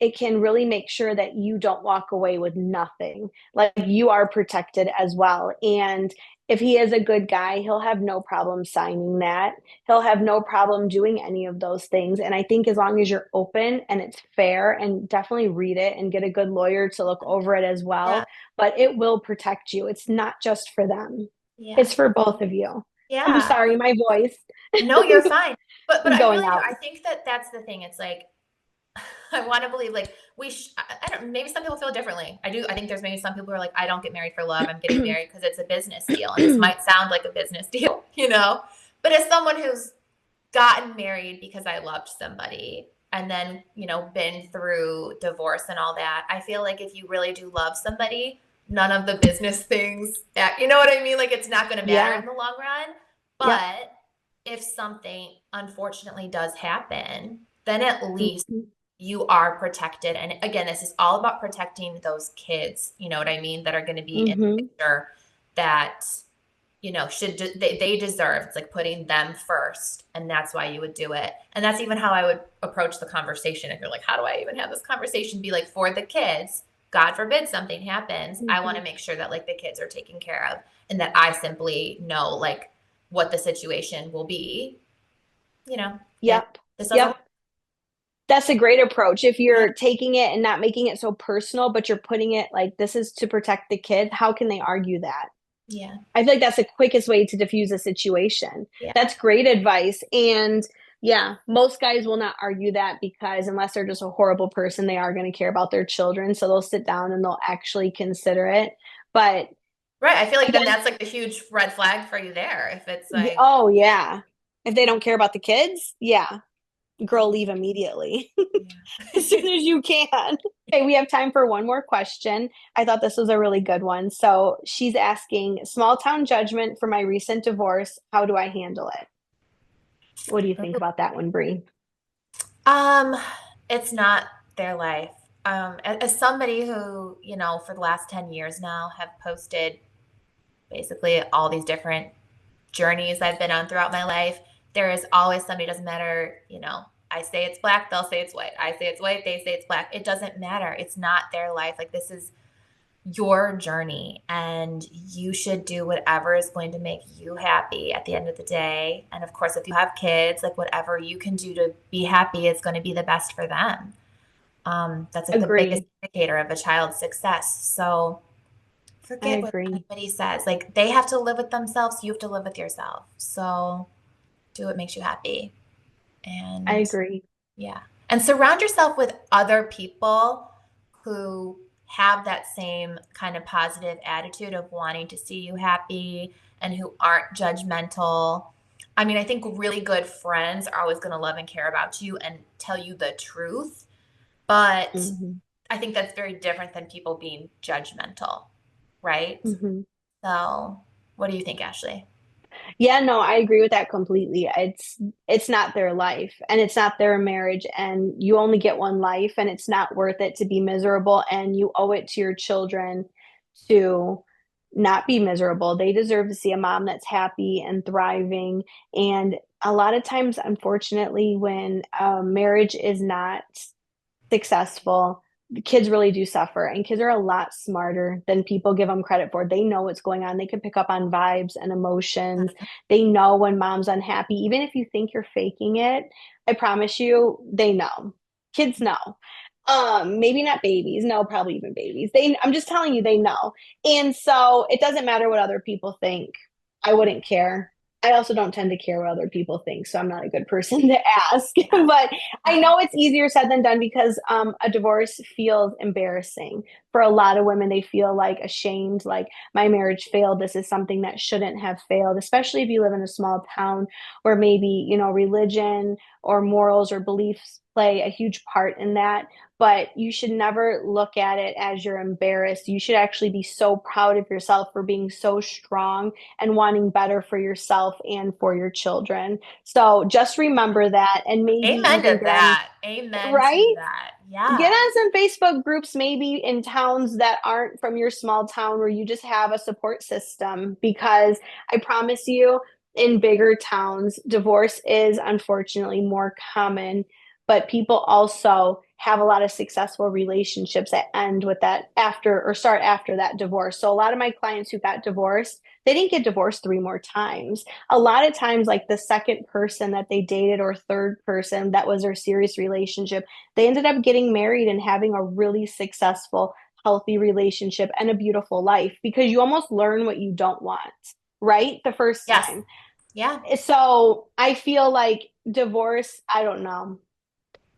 B: it can really make sure that you don't walk away with nothing. Like you are protected as well. And if he is a good guy, he'll have no problem signing that. He'll have no problem doing any of those things. And I think as long as you're open and it's fair, and definitely read it and get a good lawyer to look over it as
A: Yeah.
B: well, but it will protect you. It's not just for them,
A: Yeah.
B: it's for both of you. I'm
A: Yeah.
B: sorry, my voice
A: No, you're fine. But
B: is
A: I
B: going
A: really do.
B: out.
A: I think that that's the thing. It's like, I want to believe like I don't, maybe some people feel differently. I do. I think there's maybe some people who are like, I don't get married for love. I'm getting married because it's a business deal. And this might sound like a business deal, but as someone who's gotten married because I loved somebody and then, been through divorce and all that, I feel like if you really do love somebody, none of the business things, you know what I mean? Like it's not going to matter
B: Yeah.
A: in the long run.
B: Yep.
A: But if something unfortunately does happen, then at least
B: Mhm.
A: you are protected. And again, this is all about protecting those kids, you know what I mean, that are going to be in the
B: Mhm.
A: picture that should they deserve. It's like putting them first, and that's why you would do it. And that's even how I would approach the conversation. If you're like, how do I even have this conversation? Be like, for the kids, God forbid something happens, I want
B: Mhm.
A: to make sure that like the kids are taken care of, and that I simply know like what the situation will be, if
B: Yep.
A: this doesn't work.
B: Yep. That's a great approach. If
A: Yeah,
B: you're taking it and not making it so personal, but you're putting it like this is to protect the kid, how can they argue that?
A: yeah,
B: I feel like that's the quickest way to diffuse a situation.
A: yeah.
B: That's great advice. And yeah, most guys will not argue that because unless they're just a horrible person, they are going to care about their children. So they'll sit down and they'll actually consider it. But
A: Right. I feel like then
B: again,
A: that's like the huge red flag for you there. If it's like,
B: oh yeah. If they don't care about the kids, yeah, girl, leave immediately as
A: yeah.
B: soon as you can. Okay, we have time for one more question. I thought this was a really good one. So she's asking, small town judgment for my recent divorce. How do I handle it? What do you think about that one, Bree?
A: Um, it's not their life. As somebody who, for the last 10 years now have posted basically all these different journeys I've been on throughout my life, there is always somebody, doesn't matter, I say it's black, they'll say it's white. I say it's white, they say it's black. It doesn't matter. It's not their life. Like this is your journey, and you should do whatever is going to make you happy at the end of the day. And of course, if you have kids, like whatever you can do to be happy is going to be the best for them. That's like the biggest
B: Agree.
A: indicator of a child's success. So
B: I
A: forget what
B: agree.
A: anybody says. Like they have to live with themselves, you have to live with yourself. So do what makes you happy.
B: I
A: And
B: agree.
A: yeah. And surround yourself with other people who have that same kind of positive attitude of wanting to see you happy and who aren't judgmental. I mean, I think really good friends are always going to love and care about you and tell you the truth. But
B: Hmm.
A: I think that's very different than people being judgmental, right?
B: Hmm.
A: So, what do you think, Ashley?
B: Yeah, no, I agree with that completely. It's not their life and it's not their marriage and you only get one life and it's not worth it to be miserable and you owe it to your children to not be miserable. They deserve to see a mom that's happy and thriving. And a lot of times, unfortunately, when a marriage is not successful, the kids really do suffer. And kids are a lot smarter than people give them credit for. They know what's going on. They can pick up on vibes and emotions. They know when mom's unhappy. Even if you think you're faking it, I promise you, they know. Kids know. Maybe not babies. No, probably even babies. I'm just telling you, they know. And so it doesn't matter what other people think. I wouldn't care. I also don't tend to care what other people think, so I'm not a good person to ask. But I know it's easier said than done because a divorce feels embarrassing for a lot of women. They feel like ashamed, like my marriage failed. This is something that shouldn't have failed, especially if you live in a small town where maybe, religion or morals or beliefs play a huge part in that. But you should never look at it as you're embarrassed. You should actually be so proud of yourself for being so strong and wanting better for yourself and for your children. So just remember that and maybe
A: Amen
B: even
A: to
B: get on,
A: that. Amen to
B: right?
A: that.
B: Get
A: Yeah.
B: on some Facebook groups, maybe in towns that aren't from your small town where you just have a support system. Because I promise you, in bigger towns, divorce is unfortunately more common, but people also have a lot of successful relationships that end with that after or start after that divorce. So a lot of my clients who got divorced, they didn't get divorced three more times. A lot of times, like the second person that they dated or third person that was their serious relationship, they ended up getting married and having a really successful, healthy relationship and a beautiful life because you almost learn what you don't want, right? The first
A: Yes.
B: time.
A: Yeah.
B: So I feel like divorce, I don't know.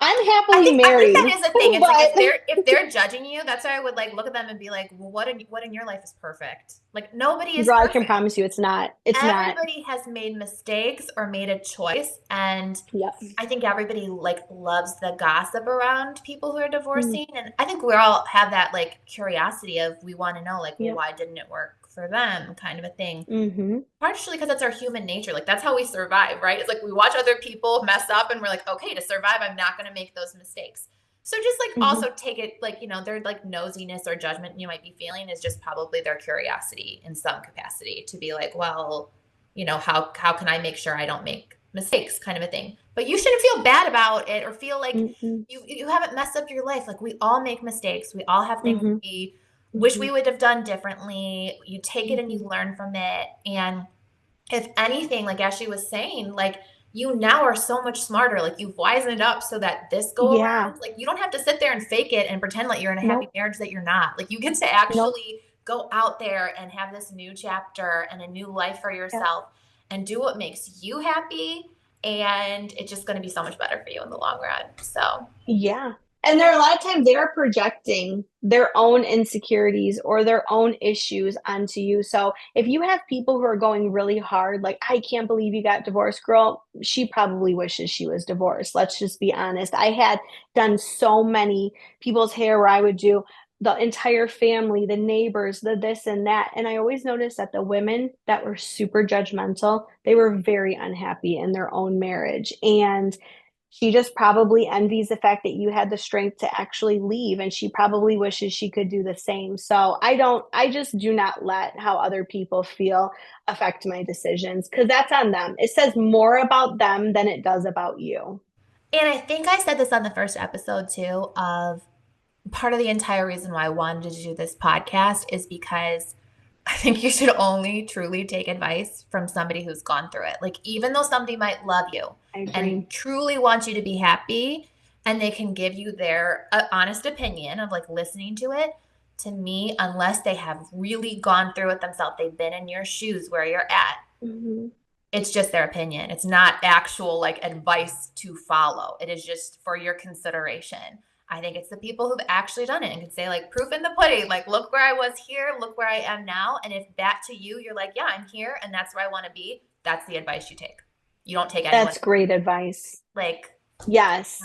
B: I'm
A: I
B: happily
A: think that
B: married,
A: is the thing. It's like
B: but
A: if they're judging you, that's why I would like look at them and be like, well, what in your life is perfect? Like nobody is
B: girl, I can
A: perfect.
B: promise you it's not. It's not.
A: Everybody has made mistakes or made a choice, and
B: Yep.
A: I think everybody like loves the gossip around people who are
B: Mm,
A: divorcing, and I think we all have that like curiosity of we want to know like, well,
B: yep.
A: why didn't it work for them, kind of a thing.
B: Mm-hmm.
A: Partially because that's our human nature. Like that's how we survive, right? It's like we watch other people mess up and we're like, okay, to survive, I'm not going to make those mistakes. So just like
B: Mm-hmm.
A: also take it like, their like nosiness or judgment you might be feeling is just probably their curiosity in some capacity to be like, well, how can I make sure I don't make mistakes, kind of a thing. But you shouldn't feel bad about it or feel like
B: Mm-hmm.
A: you haven't messed up your life. Like we all make mistakes. We all have things
B: Mm-hmm.
A: we wish
B: Mm-hmm.
A: we would have done differently. You take it and you
B: Mm-hmm.
A: learn from it. And if anything, like Ashley was saying, like you now are so much smarter. Like you've wisened up so that this go
B: Yeah.
A: around, like you don't have to sit there and fake it and pretend like you're in a happy
B: Nope.
A: marriage that you're not. Like you get to
B: Nope.
A: actually go out there and have this new chapter and a new life for
B: Yep.
A: yourself and do what makes you happy. And it's just going to be so much better for you in the long run. So,
B: Yeah. And there are a lot of times they are projecting their own insecurities or their own issues onto you. So if you have people who are going really hard, like, I can't believe you got divorced, girl, she probably wishes she was divorced. Let's just be honest. I had done so many people's hair where I would do the entire family, the neighbors, the this and that. And I always noticed that the women that were super judgmental, they were very unhappy in their own marriage. And she just probably envies the fact that you had the strength to actually leave and she probably wishes she could do the same. So I just do not let how other people feel affect my decisions because that's on them. It says more about them than it does about you.
A: and I think I said this on the first episode too of part of the entire reason why I wanted to do this podcast is because I think you should only truly take advice from somebody who's gone through it. Like, even though somebody might love you
B: I
A: and
B: agree.
A: truly want you to be happy, and they can give you their honest opinion of like listening to it, to me, unless they have really gone through it themselves, they've been in your shoes where you're at,
B: Mhm.
A: it's just their opinion. It's not actual like advice to follow. It is just for your consideration. I think it's the people who've actually done it and can say like proof in the pudding, like look where I was here, look where I am now. And if that to you, you're like, yeah, I'm here and that's where I want to be. That's the advice you take. You don't take anyone
B: That's great advice.
A: like,
B: Yes.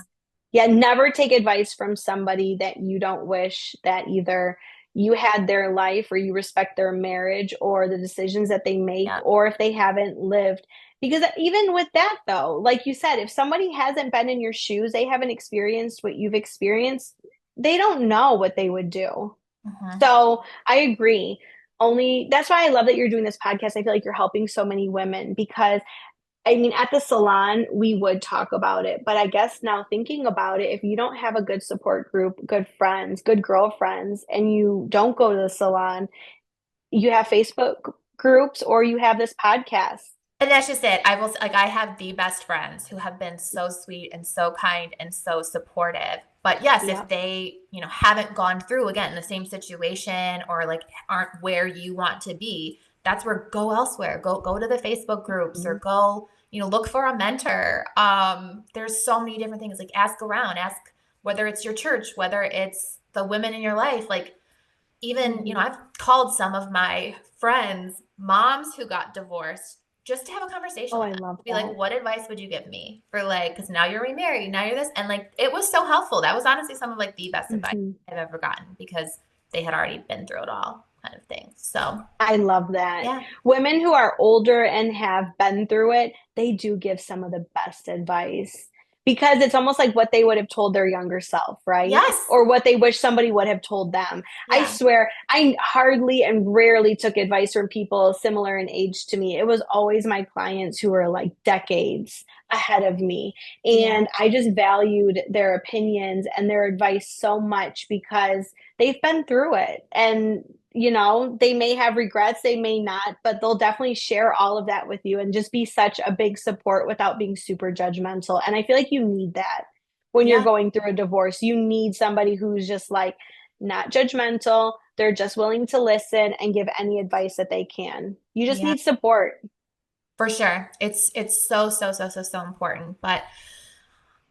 B: Yeah, never take advice from somebody that you don't wish that either you had their life or you respect their marriage or the decisions that they make,
A: Yeah.
B: or if they haven't lived. Because even with that, though, like you said, if somebody hasn't been in your shoes, they haven't experienced what you've experienced, they don't know what they would do.
A: Mhm.
B: So I agree. Only that's why I love that you're doing this podcast. I feel like you're helping so many women because I mean, at the salon, we would talk about it, but I guess now thinking about it, if you don't have a good support group, good friends, good girlfriends, and you don't go to the salon, you have Facebook groups or you have this podcast.
A: And that's just it. I will like I have the best friends who have been so sweet and so kind and so supportive. But yes, if
B: Yeah.
A: they, haven't gone through again the same situation or like aren't where you want to be, that's where go elsewhere. Go to the Facebook groups or
B: Mhm.
A: go, look for a mentor. There's so many different things. Like ask around, ask whether it's your church, whether it's the women in your life, like even,
B: Mhm.
A: I've called some of my friends, moms who got divorced, just to have a conversation
B: Oh,
A: with
B: I
A: them.
B: love
A: Be like,
B: that.
A: what advice would you give me for like, because now you're remarried, now you're this. And like, it was so helpful. That was honestly some of like the best advice
B: Mhm.
A: I've ever gotten because they had already been through it all kind of thing. So,
B: I love that.
A: yeah.
B: Women who are older and have been through it, they do give some of the best advice because it's almost like what they would have told their younger self, right?
A: Yes.
B: Or what they wish somebody would have told them. I
A: Yeah.
B: swear, I hardly and rarely took advice from people similar in age to me. It was always my clients who were like decades ahead of me.
A: Yeah.
B: And I just valued their opinions and their advice so much because they've been through it. And they may have regrets, they may not, but they'll definitely share all of that with you and just be such a big support without being super judgmental. And I feel like you need that when you're
A: Yeah.
B: going through a divorce. You need somebody who's just like not judgmental. They're just willing to listen and give any advice that they can. You just
A: Yeah.
B: need support.
A: For sure. It's so, so, so, so, so important. But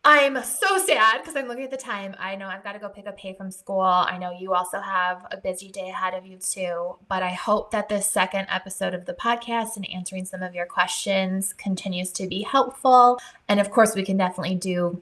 A: I'm so sad because I'm looking at the time. I know I've got to go pick up Hay from school. I know you also have a busy day ahead of you too. But I hope that this second episode of the podcast and answering some of your questions continues to be helpful. And of course, we can definitely do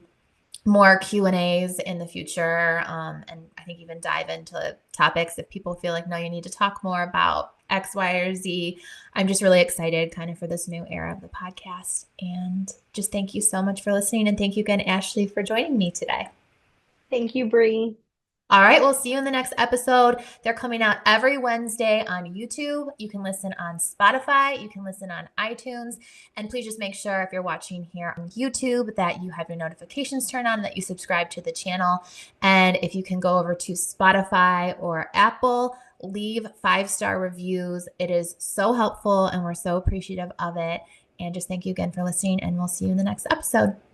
A: more Q&As in the future. And I think even dive into topics if people feel like, no, you need to talk more about X, Y, or Z. I'm just really excited kind of for this new era of the podcast. And just thank you so much for listening. And thank you again, Ashley, for joining me today.
B: Thank you, Bree.
A: All right, we'll see you in the next episode. They're coming out every Wednesday on YouTube. You can listen on Spotify, you can listen on iTunes, and please just make sure if you're watching here on YouTube that you have your notifications turned on, that you subscribe to the channel. And if you can go over to Spotify or Apple, leave 5-star reviews. It is so helpful and we're so appreciative of it. And just thank you again for listening, and we'll see you in the next episode.